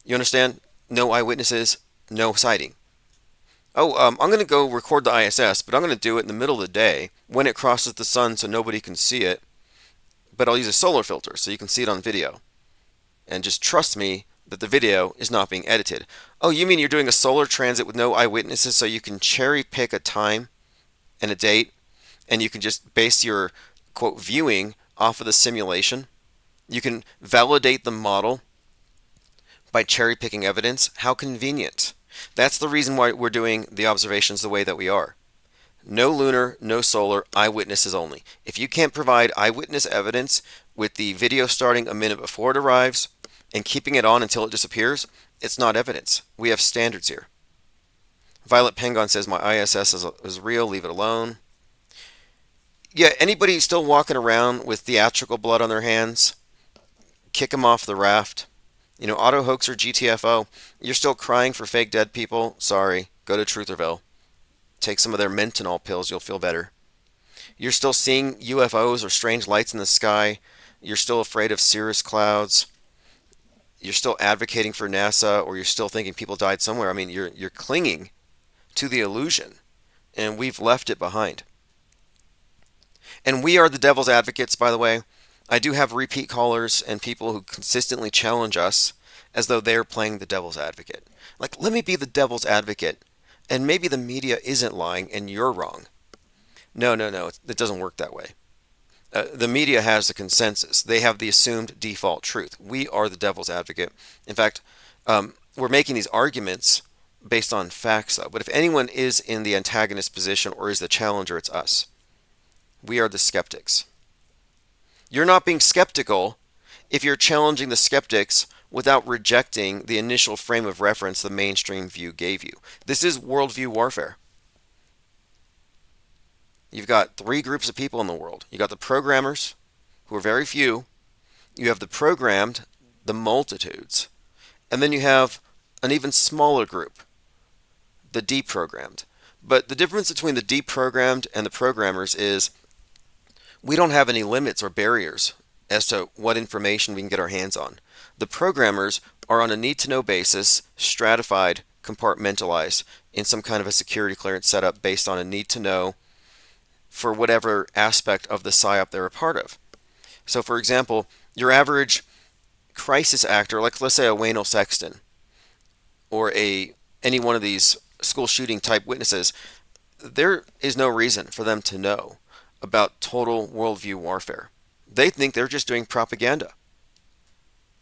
You understand? No eyewitnesses, no sighting. Oh, I'm going to go record the ISS, but I'm going to do it in the middle of the day when it crosses the sun so nobody can see it. But I'll use a solar filter so you can see it on video. And just trust me that the video is not being edited. Oh, you mean you're doing a solar transit with no eyewitnesses so you can cherry pick a time and a date, and you can just base your quote viewing off of the simulation? You can validate the model by cherry picking evidence. How convenient. That's the reason why we're doing the observations the way that we are. No lunar, no solar, eyewitnesses only. If you can't provide eyewitness evidence with the video starting a minute before it arrives and keeping it on until it disappears, it's not evidence. We have standards here. Violet Pengon says, my ISS is real, leave it alone. Yeah, anybody still walking around with theatrical blood on their hands, kick them off the raft. Auto Hoaxer GTFO, you're still crying for fake dead people? Sorry, go to Trutherville. Take some of their Mentonol pills, you'll feel better. You're still seeing UFOs or strange lights in the sky? You're still afraid of cirrus clouds? You're still advocating for NASA, or you're still thinking people died somewhere? I mean, you're clinging to the illusion, and we've left it behind. And we are the devil's advocates, by the way. I do have repeat callers and people who consistently challenge us as though they're playing the devil's advocate. Like, let me be the devil's advocate, and maybe the media isn't lying and you're wrong. No, it doesn't work that way. The media has the consensus. They have the assumed default truth. We are the devil's advocate. In fact, we're making these arguments based on facts, though. But if anyone is in the antagonist position or is the challenger, it's us. We are the skeptics. You're not being skeptical if you're challenging the skeptics without rejecting the initial frame of reference the mainstream view gave you. This is worldview warfare. You've got three groups of people in the world. You got the programmers, who are very few. You have the programmed, the multitudes. And then you have an even smaller group, the deprogrammed. But the difference between the deprogrammed and the programmers is we don't have any limits or barriers as to what information we can get our hands on. The programmers are on a need-to-know basis, stratified, compartmentalized in some kind of a security clearance setup based on a need-to-know for whatever aspect of the PSYOP they're a part of. So, for example, your average crisis actor, like let's say a Waynell Sexton or any one of these school shooting type witnesses, there is no reason for them to know about total worldview warfare. They think they're just doing propaganda.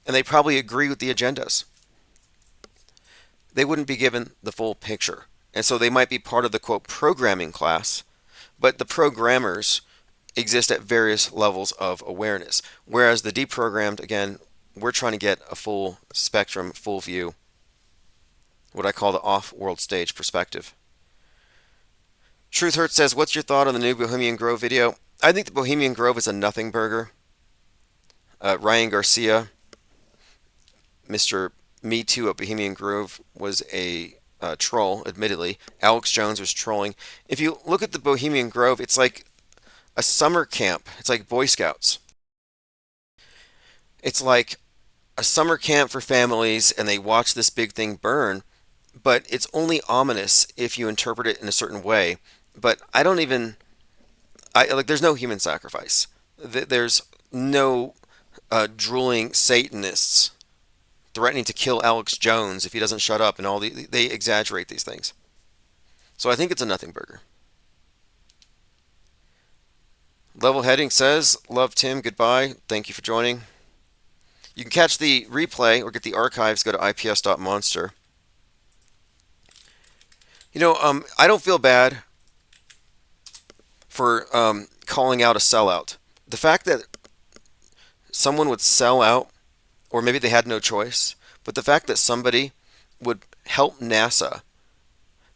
And they probably agree with the agendas. They wouldn't be given the full picture. And so they might be part of the quote programming class, but the programmers exist at various levels of awareness. Whereas the deprogrammed, again, we're trying to get a full spectrum, full view, what I call the off-world stage perspective. Truth Hurts says, what's your thought on the new Bohemian Grove video? I think the Bohemian Grove is a nothing burger. Ryan Garcia, Mr. Me Too at Bohemian Grove, was a troll, admittedly. Alex Jones was trolling. If you look at the Bohemian Grove, it's like a summer camp. It's like Boy Scouts. It's like a summer camp for families, and they watch this big thing burn, but it's only ominous if you interpret it in a certain way. But there's no human sacrifice. There's no drooling Satanists threatening to kill Alex Jones if he doesn't shut up, and they exaggerate these things. So I think it's a nothing burger. Level Heading says, love Tim, goodbye, thank you for joining. You can catch the replay or get the archives, go to ips.monster. I don't feel bad for calling out a sellout. The fact that someone would sell out, or maybe they had no choice, but the fact that somebody would help NASA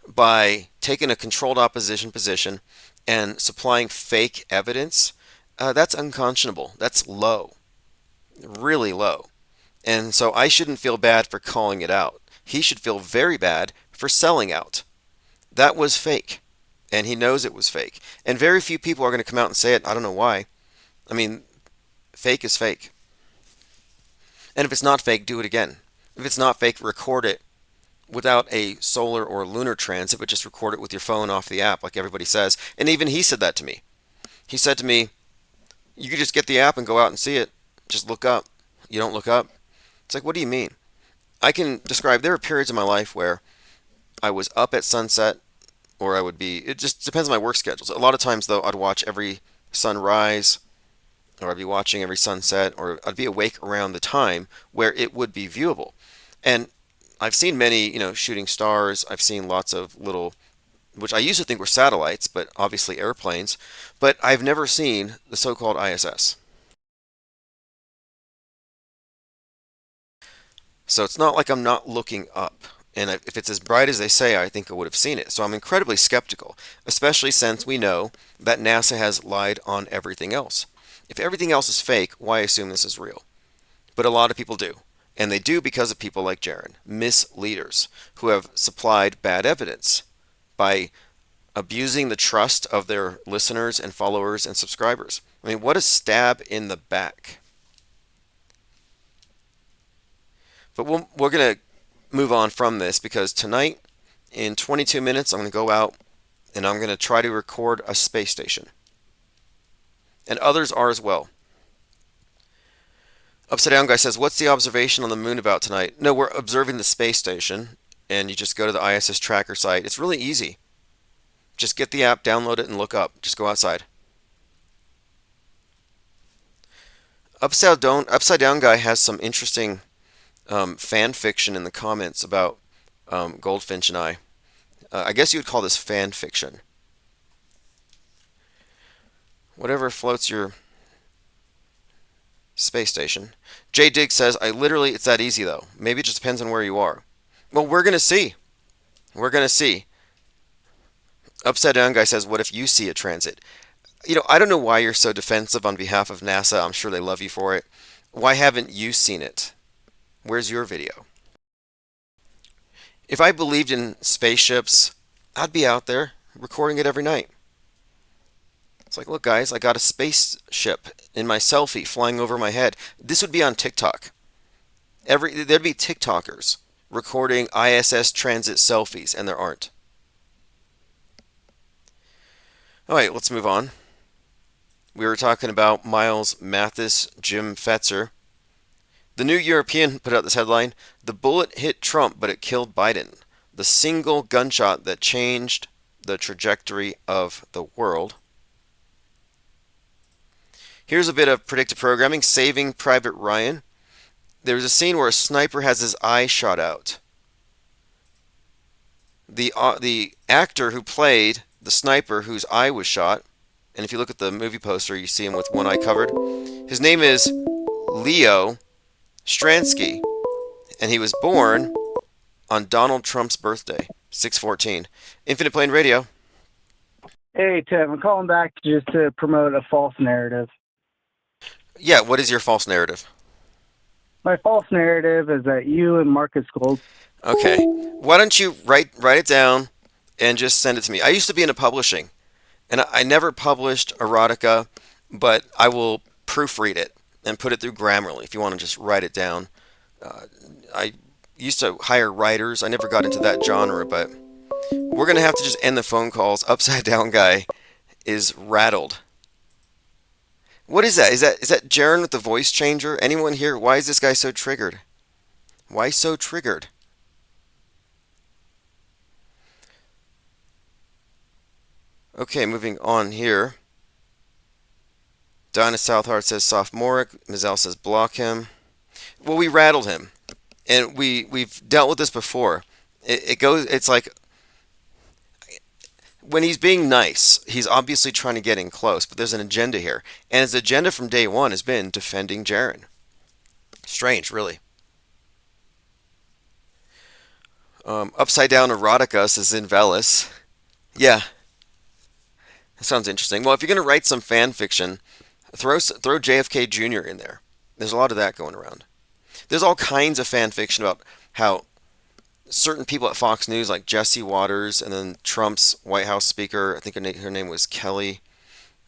by taking a controlled opposition position and supplying fake evidence, that's unconscionable. That's low. Really low. And so I shouldn't feel bad for calling it out. He should feel very bad for selling out. That was fake. And he knows it was fake. And very few people are going to come out and say it. I don't know why. I mean, fake is fake. And if it's not fake, do it again. If it's not fake, record it without a solar or lunar transit, but just record it with your phone off the app, like everybody says. And even he said that to me. He said to me, you could just get the app and go out and see it. Just look up. You don't look up. It's like, what do you mean? I can describe, there are periods in my life where I was up at sunset, or I would be, it just depends on my work schedules. A lot of times, though, I'd watch every sunrise, or I'd be watching every sunset, or I'd be awake around the time where it would be viewable. And I've seen many, shooting stars. I've seen lots of little, which I used to think were satellites, but obviously airplanes. But I've never seen the so-called ISS. So it's not like I'm not looking up. And if it's as bright as they say, I think I would have seen it. So I'm incredibly skeptical, especially since we know that NASA has lied on everything else. If everything else is fake, why assume this is real? But a lot of people do. And they do because of people like Jaron, misleaders, who have supplied bad evidence by abusing the trust of their listeners and followers and subscribers. I mean, what a stab in the back. But we're going to move on from this, because tonight, in 22 minutes, I'm going to go out and I'm going to try to record a space station. And others are as well. Upside Down Guy says, what's the observation on the moon about tonight? No, we're observing the space station, and you just go to the ISS tracker site. It's really easy. Just get the app, download it, and look up. Just go outside. Upside Down Guy has some interesting fan fiction in the comments about Goldfinch and I. I guess you would call this fan fiction. Whatever floats your space station. J Dig says, it's that easy though. Maybe it just depends on where you are. Well, we're going to see. We're going to see. Upside Down Guy says, what if you see a transit? I don't know why you're so defensive on behalf of NASA. I'm sure they love you for it. Why haven't you seen it? Where's your video? If I believed in spaceships, I'd be out there recording it every night. It's like, look, guys, I got a spaceship in my selfie flying over my head. This would be on TikTok. There'd be TikTokers recording ISS transit selfies, and there aren't. All right, let's move on. We were talking about Miles Mathis, Jim Fetzer. The New European put out this headline, "The bullet hit Trump, but it killed Biden. The single gunshot that changed the trajectory of the world." Here's a bit of predictive programming, Saving Private Ryan. There's a scene where a sniper has his eye shot out. The actor who played the sniper whose eye was shot, and if you look at the movie poster, you see him with one eye covered. His name is Leo Stransky, and he was born on Donald Trump's birthday, 6/14. Infinite Plane Radio. Hey, Tim, I'm calling back just to promote a false narrative. Yeah, what is your false narrative? My false narrative is that you and Marcus Gold. Okay. Why don't you write it down and just send it to me? I used to be into publishing, and I never published erotica, but I will proofread it and put it through Grammarly if you want to just write it down. I used to hire writers. I never got into that genre, but we're going to have to just end the phone calls. Upside Down Guy is rattled. What is that? Is that Jaren with the voice changer? Anyone here? Why is this guy so triggered? Why so triggered? Okay, moving on here. Dinah Southheart says sophomoric. Mizell says block him. Well, we rattled him, and we've dealt with this before. It's like when he's being nice, he's obviously trying to get in close, but there's an agenda here, and his agenda from day one has been defending Jaren. Strange, really. Upside Down Erotica says in Velis. Yeah. That sounds interesting. Well, if you're going to write some fan fiction, throw JFK Jr. in there. There's a lot of that going around. There's all kinds of fan fiction about how certain people at Fox News, like Jesse Waters, and then Trump's White House speaker, I think her name was Kelly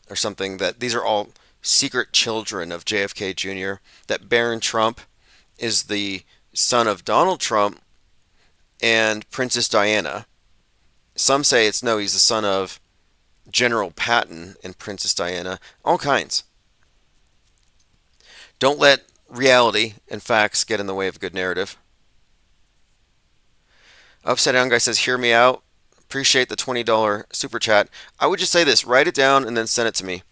or something, that these are all secret children of JFK Jr., that Barron Trump is the son of Donald Trump and Princess Diana. Some say he's the son of General Patton and Princess Diana. All kinds. Don't let reality and facts get in the way of a good narrative. Upside Down Guy says, hear me out. Appreciate the $20 super chat. I would just say this, write it down and then send it to me.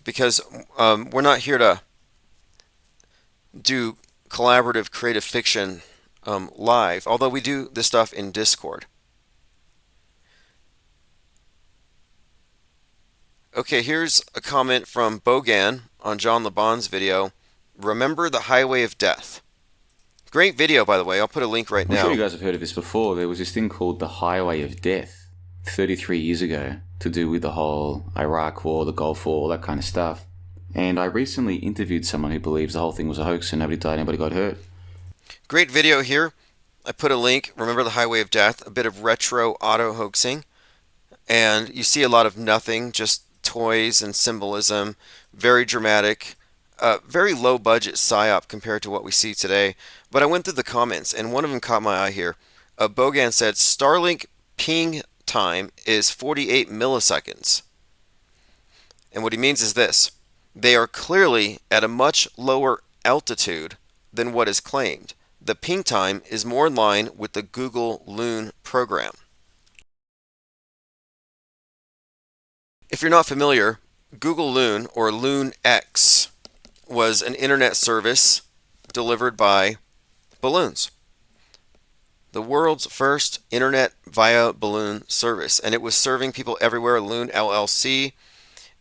Because we're not here to do collaborative creative fiction live, although we do this stuff in Discord. Okay, here's a comment from Bogan on John LeBon's video. Remember the Highway of Death. Great video, by the way. I'll put a link right now. I'm sure you guys have heard of this before. There was this thing called the Highway of Death 33 years ago to do with the whole Iraq War, the Gulf War, all that kind of stuff. And I recently interviewed someone who believes the whole thing was a hoax and nobody died, nobody got hurt. Great video here. I put a link. Remember the Highway of Death, a bit of retro auto hoaxing. And you see a lot of nothing, just toys and symbolism. Very dramatic. Very low budget psyop compared to what we see today. But I went through the comments, and one of them caught my eye here. Bogan said, Starlink ping time is 48 milliseconds. And what he means is this. They are clearly at a much lower altitude than what is claimed. The ping time is more in line with the Google Loon program. If you're not familiar, Google Loon, or Loon X, was an internet service delivered by balloons. The world's first internet via balloon service, and it was serving people everywhere. Loon LLC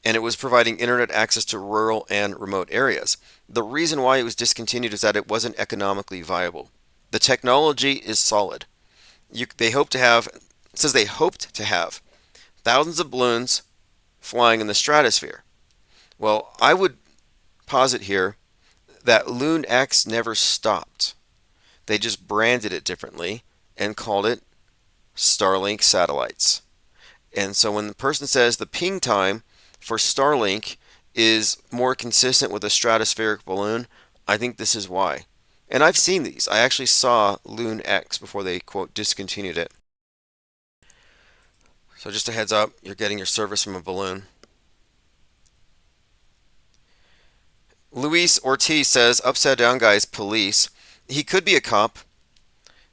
and it was providing internet access to rural and remote areas. The reason why it was discontinued is that it wasn't economically viable. The technology is solid. They hope to have, it says they hoped to have thousands of balloons flying in the stratosphere. Well, I would posit here that Loon X never stopped. They just branded it differently and called it Starlink satellites. And so when the person says the ping time for Starlink is more consistent with a stratospheric balloon, I think this is why. And I've seen these. I actually saw Loon X before they, quote, discontinued it. So just a heads up, you're getting your service from a balloon. Luis Ortiz says, Upside Down Guy's police. He could be a cop.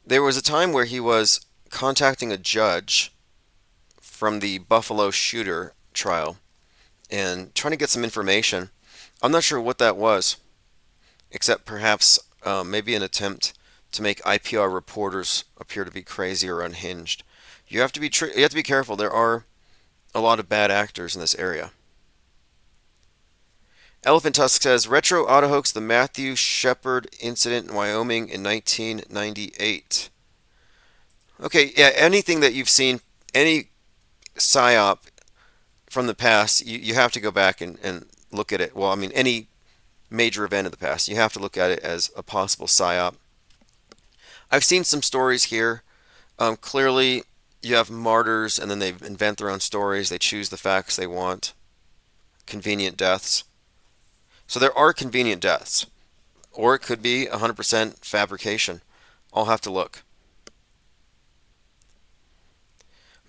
There was a time where he was contacting a judge from the Buffalo shooter trial and trying to get some information. I'm not sure what that was, except perhaps maybe an attempt to make IPR reporters appear to be crazy or unhinged. You have to be careful. There are a lot of bad actors in this area. Elephant Tusk says, Retro Auto Hoax, the Matthew Shepard incident in Wyoming in 1998. Okay, yeah, anything that you've seen, any PSYOP from the past, you have to go back and look at it. Well, I mean, any major event in the past, you have to look at it as a possible PSYOP. I've seen some stories here. Clearly, you have martyrs, and then they invent their own stories. They choose the facts they want. Convenient deaths. So there are convenient deaths, or it could be 100% fabrication. I'll have to look.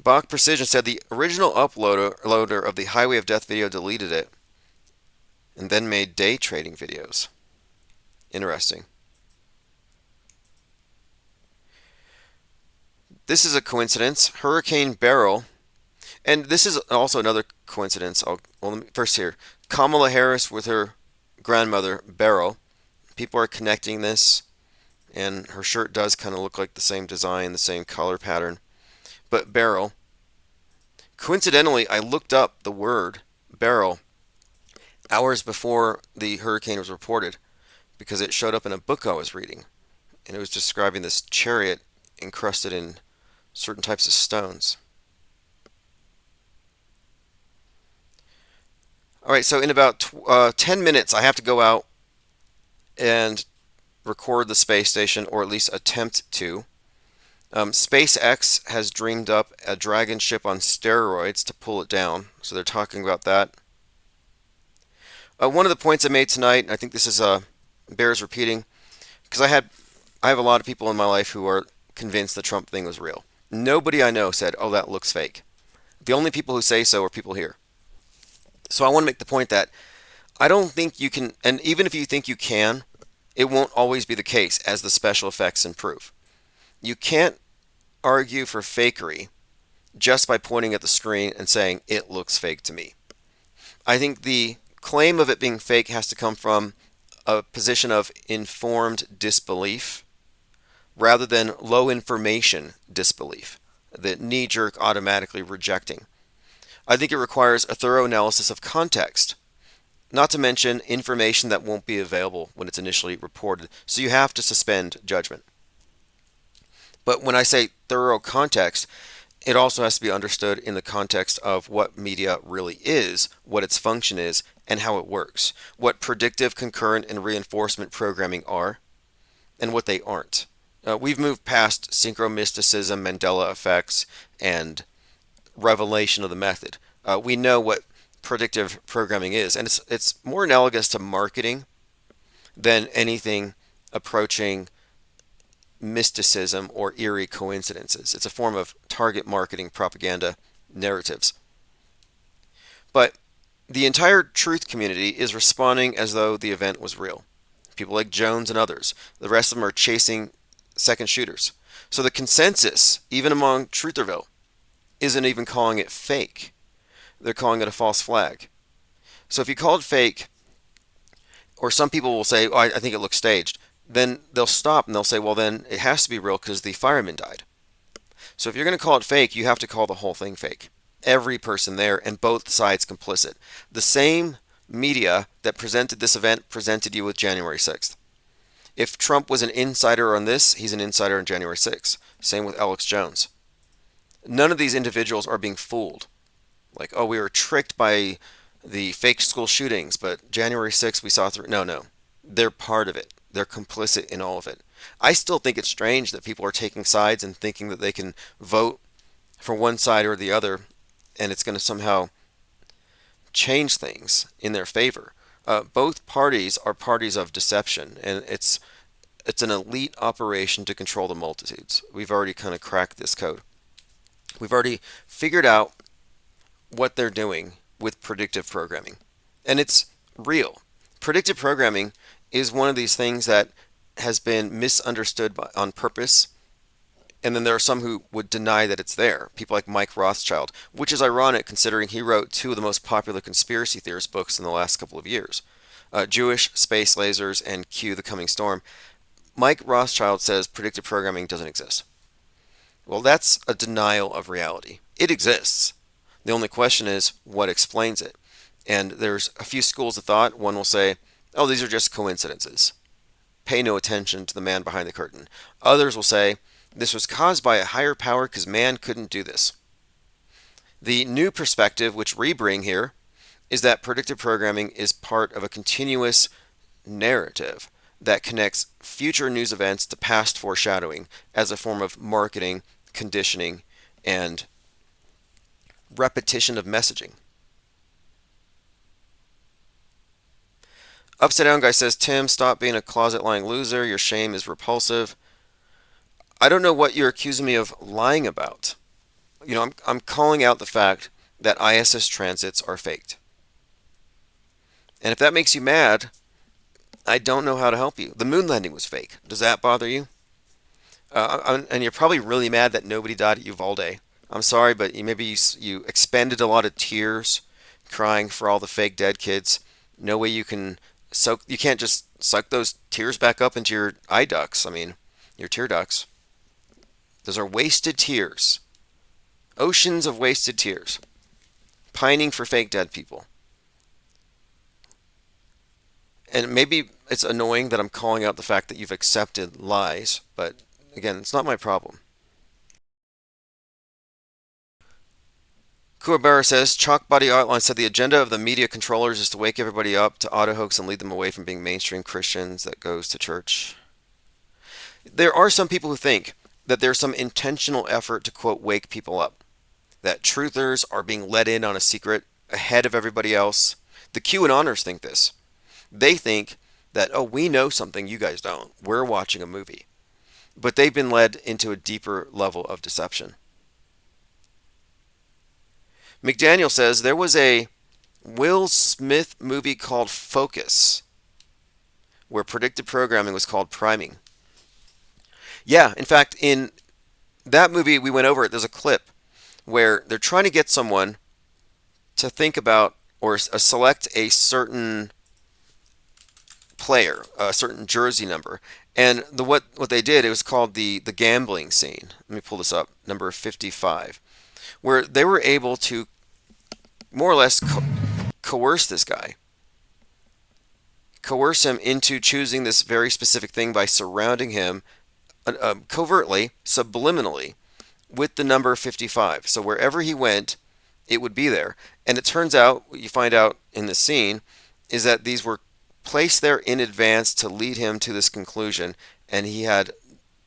Bach Precision said the original uploader of the Highway of Death video deleted it and then made day trading videos. Interesting. This is a coincidence. Hurricane Beryl, and this is also another coincidence. Let me first here. Kamala Harris with her grandmother Beryl. People are connecting this, and her shirt does kind of look like the same design, the same color pattern. But Beryl. Coincidentally, I looked up the word Beryl hours before the hurricane was reported because it showed up in a book I was reading, and it was describing this chariot encrusted in certain types of stones. All right, so in about 10 minutes, I have to go out and record the space station, or at least attempt to. SpaceX has dreamed up a Dragon ship on steroids to pull it down, so they're talking about that. One of the points I made tonight, I think this is bears repeating, because I have a lot of people in my life who are convinced the Trump thing was real. Nobody I know said, "Oh, that looks fake." The only people who say so are people here. So I want to make the point that I don't think you can, and even if you think you can, it won't always be the case as the special effects improve. You can't argue for fakery just by pointing at the screen and saying, it looks fake to me. I think the claim of it being fake has to come from a position of informed disbelief rather than low information disbelief, the knee-jerk automatically rejecting. I think it requires a thorough analysis of context, not to mention information that won't be available when it's initially reported, so you have to suspend judgment. But when I say thorough context, it also has to be understood in the context of what media really is, what its function is, and how it works, what predictive, concurrent, and reinforcement programming are, and what they aren't. We've moved past synchromysticism, Mandela effects, and revelation of the method. We know what predictive programming is, and it's more analogous to marketing than anything approaching mysticism or eerie coincidences. It's a form of target marketing propaganda narratives. But the entire truth community is responding as though the event was real. People like Jones and others. The rest of them are chasing second shooters. So the consensus, even among Trutherville, isn't even calling it fake. They're calling it a false flag. So if you call it fake, or some people will say, oh, I think it looks staged, then they'll stop and they'll say, well, then it has to be real because the fireman died. So if you're going to call it fake, you have to call the whole thing fake. every person there, and both sides complicit. The same media that presented this event presented you with January 6th. If Trump was an insider on this, he's an insider on January 6th. Same with Alex Jones. None of these individuals are being fooled. Like, oh, we were tricked by the fake school shootings, but January 6th we saw through. No, no. They're part of it. They're complicit in all of it. I still think it's strange that people are taking sides and thinking that they can vote for one side or the other and it's going to somehow change things in their favor. Both parties are parties of deception, and it's an elite operation to control the multitudes. We've already kind of cracked this code. We've already figured out what they're doing with predictive programming, and it's real. Predictive programming is one of these things that has been misunderstood on purpose, and then there are some who would deny that it's there. People like Mike Rothschild, which is ironic considering he wrote two of the most popular conspiracy theorist books in the last couple of years, Jewish Space Lasers and Q, The Coming Storm. Mike Rothschild says predictive programming doesn't exist. Well, that's a denial of reality. It exists. The only question is what explains it. And there's a few schools of thought. One will say, oh, these are just coincidences. Pay no attention to the man behind the curtain. Others will say, this was caused by a higher power because man couldn't do this. The new perspective, which we bring here, is that predictive programming is part of a continuous narrative that connects future news events to past foreshadowing as a form of marketing, conditioning, and repetition of messaging. Upside Down Guy says, Tim, stop being a closet lying loser. Your shame is repulsive. I don't know what you're accusing me of lying about. You know, I'm calling out the fact that ISS transits are faked. And if that makes you mad, I don't know how to help you. The moon landing was fake. Does that bother you? And you're probably really mad that nobody died at Uvalde. I'm sorry, but maybe you expended a lot of tears crying for all the fake dead kids. No way you can soak. You can't just suck those tears back up into your eye ducts. I mean, your tear ducts. Those are wasted tears. Oceans of wasted tears. Pining for fake dead people. And maybe it's annoying that I'm calling out the fact that you've accepted lies, but again, it's not my problem. Kuwabara says, Chalk Body Outline said the agenda of the media controllers is to wake everybody up to auto hoax and lead them away from being mainstream Christians that goes to church. There are some people who think that there's some intentional effort to, quote, wake people up. That truthers are being let in on a secret ahead of everybody else. The QAnoners think this. They think that, oh, we know something you guys don't. We're watching a movie. But they've been led into a deeper level of deception. McDaniel says there was a Will Smith movie called Focus, where predictive programming was called priming. Yeah, in fact, in that movie, we went over it. There's a clip where they're trying to get someone to think about or select a certain player, a certain jersey number. And what they did, it was called the gambling scene. Let me pull this up, number 55, where they were able to more or less coerce this guy. Coerce him into choosing this very specific thing by surrounding him covertly, subliminally, with the number 55. So wherever he went, it would be there. And it turns out, what you find out in the scene, is that these were placed there in advance to lead him to this conclusion, and he had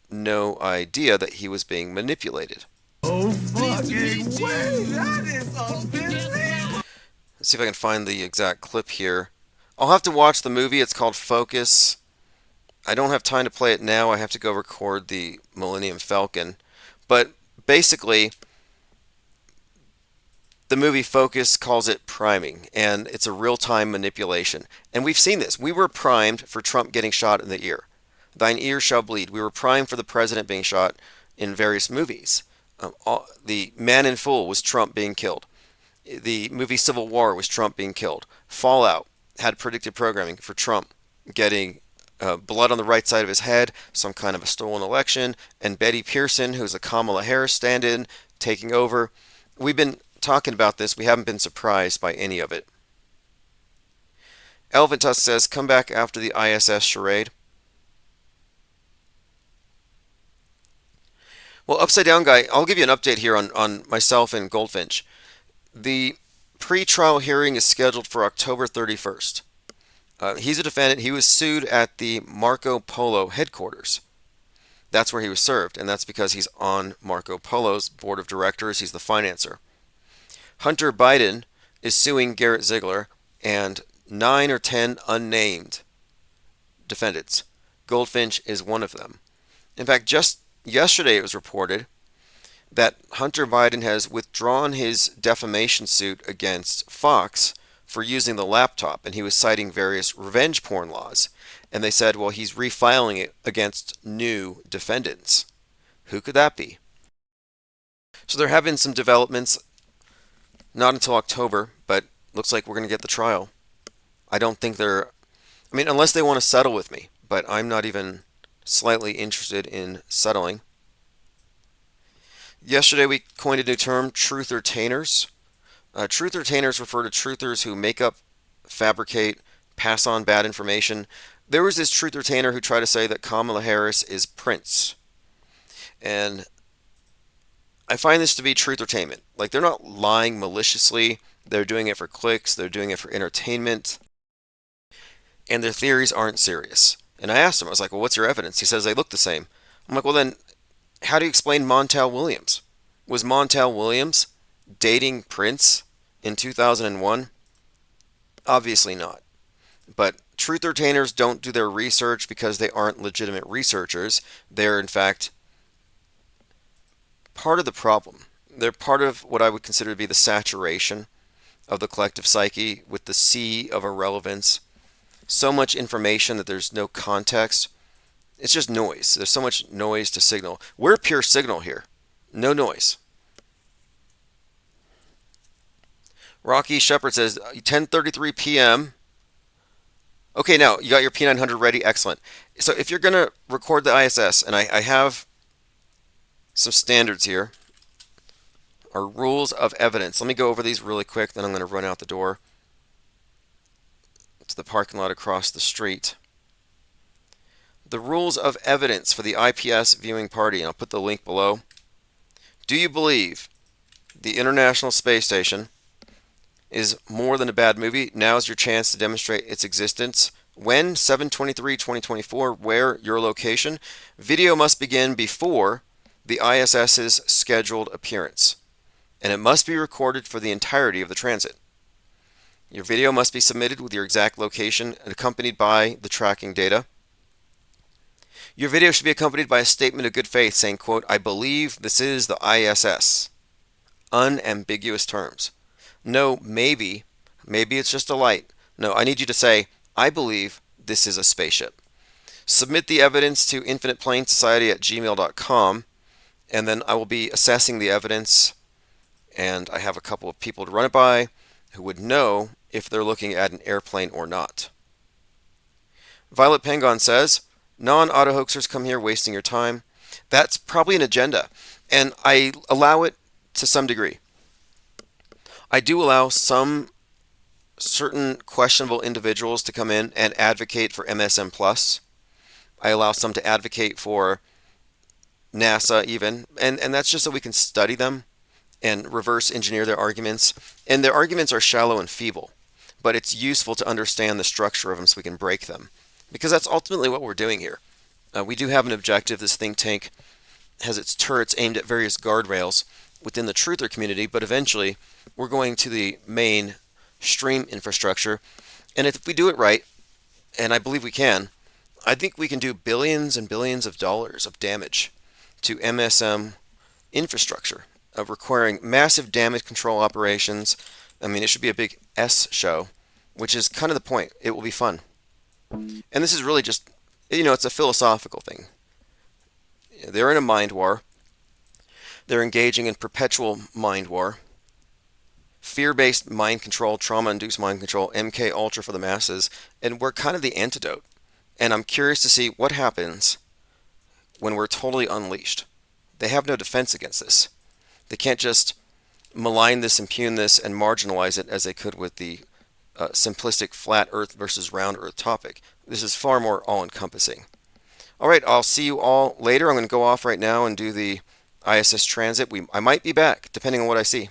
no idea that he was being manipulated. Oh, fucking way! That is unbelievable! Let's see if I can find the exact clip here. I'll have to watch the movie. It's called Focus. I don't have time to play it now. I have to go record the Millennium Falcon. But basically, the movie Focus calls it priming, and it's a real-time manipulation. And we've seen this. We were primed for Trump getting shot in the ear. Thine ear shall bleed. We were primed for the president being shot in various movies. The Man in Full was Trump being killed. The movie Civil War was Trump being killed. Fallout had predictive programming for Trump getting blood on the right side of his head, some kind of a stolen election, and Betty Pearson, who's a Kamala Harris stand-in, taking over. We've been talking about this, we haven't been surprised by any of it. Elephant Tusk says, come back after the ISS charade. Well, Upside Down Guy, I'll give you an update here on myself and Goldfinch. The pre-trial hearing is scheduled for October 31st. He's a defendant. He was sued at the Marco Polo headquarters. That's where he was served, and that's because he's on Marco Polo's board of directors. He's the financer. Hunter Biden is suing Garrett Ziegler and 9 or 10 unnamed defendants. Goldfinch is one of them. In fact, just yesterday it was reported that Hunter Biden has withdrawn his defamation suit against Fox for using the laptop, and he was citing various revenge porn laws. And they said, well, he's refiling it against new defendants. Who could that be? So there have been some developments, not until October, but looks like we're going to get the trial. I don't think unless they want to settle with me, but I'm not even slightly interested in settling. Yesterday we coined a new term, truther-tainers. Truther-tainers refer to truthers who make up, fabricate, pass on bad information. There was this truther-tainer who tried to say that Kamala Harris is Prince. And I find this to be truthertainment. Like, they're not lying maliciously. They're doing it for clicks. They're doing it for entertainment. And their theories aren't serious. And I asked him, I was like, well, what's your evidence? He says they look the same. I'm like, well, then, how do you explain Montel Williams? Was Montel Williams dating Prince in 2001? Obviously not. But truthertainers don't do their research because they aren't legitimate researchers. They're, in fact, part of the problem. They're part of what I would consider to be the saturation of the collective psyche with the sea of irrelevance. So much information that there's no context. It's just noise. There's so much noise to signal. We're pure signal here. No noise. Rocky Shepard says 10:33 p.m. Okay, now you got your P900 ready. Excellent. So if you're going to record the ISS, and I have some standards here, our rules of evidence. Let me go over these really quick, then I'm going to run out the door to the parking lot across the street. The rules of evidence for the IPS viewing party, and I'll put the link below. Do you believe the International Space Station is more than a bad movie? Now's your chance to demonstrate its existence. When? 7/23/2024. Where? Your location. Video must begin before the ISS's scheduled appearance, and it must be recorded for the entirety of the transit. Your video must be submitted with your exact location and accompanied by the tracking data. Your video should be accompanied by a statement of good faith saying, quote, I believe this is the ISS. Unambiguous terms. No, maybe it's just a light. No, I need you to say, I believe this is a spaceship. Submit the evidence to infiniteplainsociety@gmail.com, and then I will be assessing the evidence, and I have a couple of people to run it by who would know if they're looking at an airplane or not. Violet Pengon says, non-auto hoaxers come here wasting your time. That's probably an agenda, and I allow it to some degree. I do allow some certain questionable individuals to come in and advocate for MSM Plus. I allow some to advocate for NASA even, and that's just so we can study them and reverse engineer their arguments. And their arguments are shallow and feeble, but it's useful to understand the structure of them so we can break them, because that's ultimately what we're doing here. We do have an objective. This think tank has its turrets aimed at various guardrails within the truther community, but eventually we're going to the main stream infrastructure. And if we do it right, and I believe we can, I think we can do billions and billions of dollars of damage to MSM infrastructure, requiring massive damage control operations. I mean, it should be a big S show, which is kind of the point. It will be fun. And this is really just, it's a philosophical thing. They're in a mind war. They're engaging in perpetual mind war. Fear-based mind control, trauma-induced mind control, MK Ultra for the masses, and we're kind of the antidote. And I'm curious to see what happens when we're totally unleashed. They have no defense against this. They can't just malign this, impugn this, and marginalize it as they could with the simplistic flat Earth versus round Earth topic. This is far more all-encompassing. All right, I'll see you all later. I'm going to go off right now and do the ISS transit. I might be back, depending on what I see.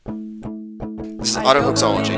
This is Autohoaxology.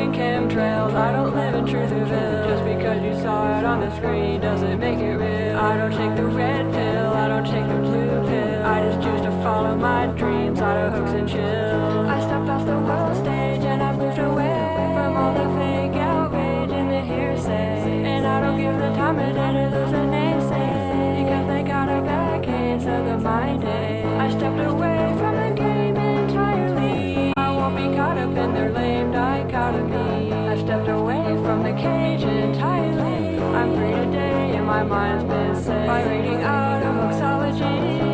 I don't live in Truthville. Just because you saw it on the screen doesn't make it real. I don't take the red pill, I don't take the blue pill. I just choose to follow my dreams, Autohoax and chill. I stepped off the world stage and I moved away from all the fake outrage and the hearsay. And I don't give the time of day to lose a naysay, because they got a bad case of the mind day. I stepped away from the game entirely. I won't be caught up in their lame dichotomy. I stepped away from the cage entirely. I'm free today and my mind's been set by reading Autohoaxology.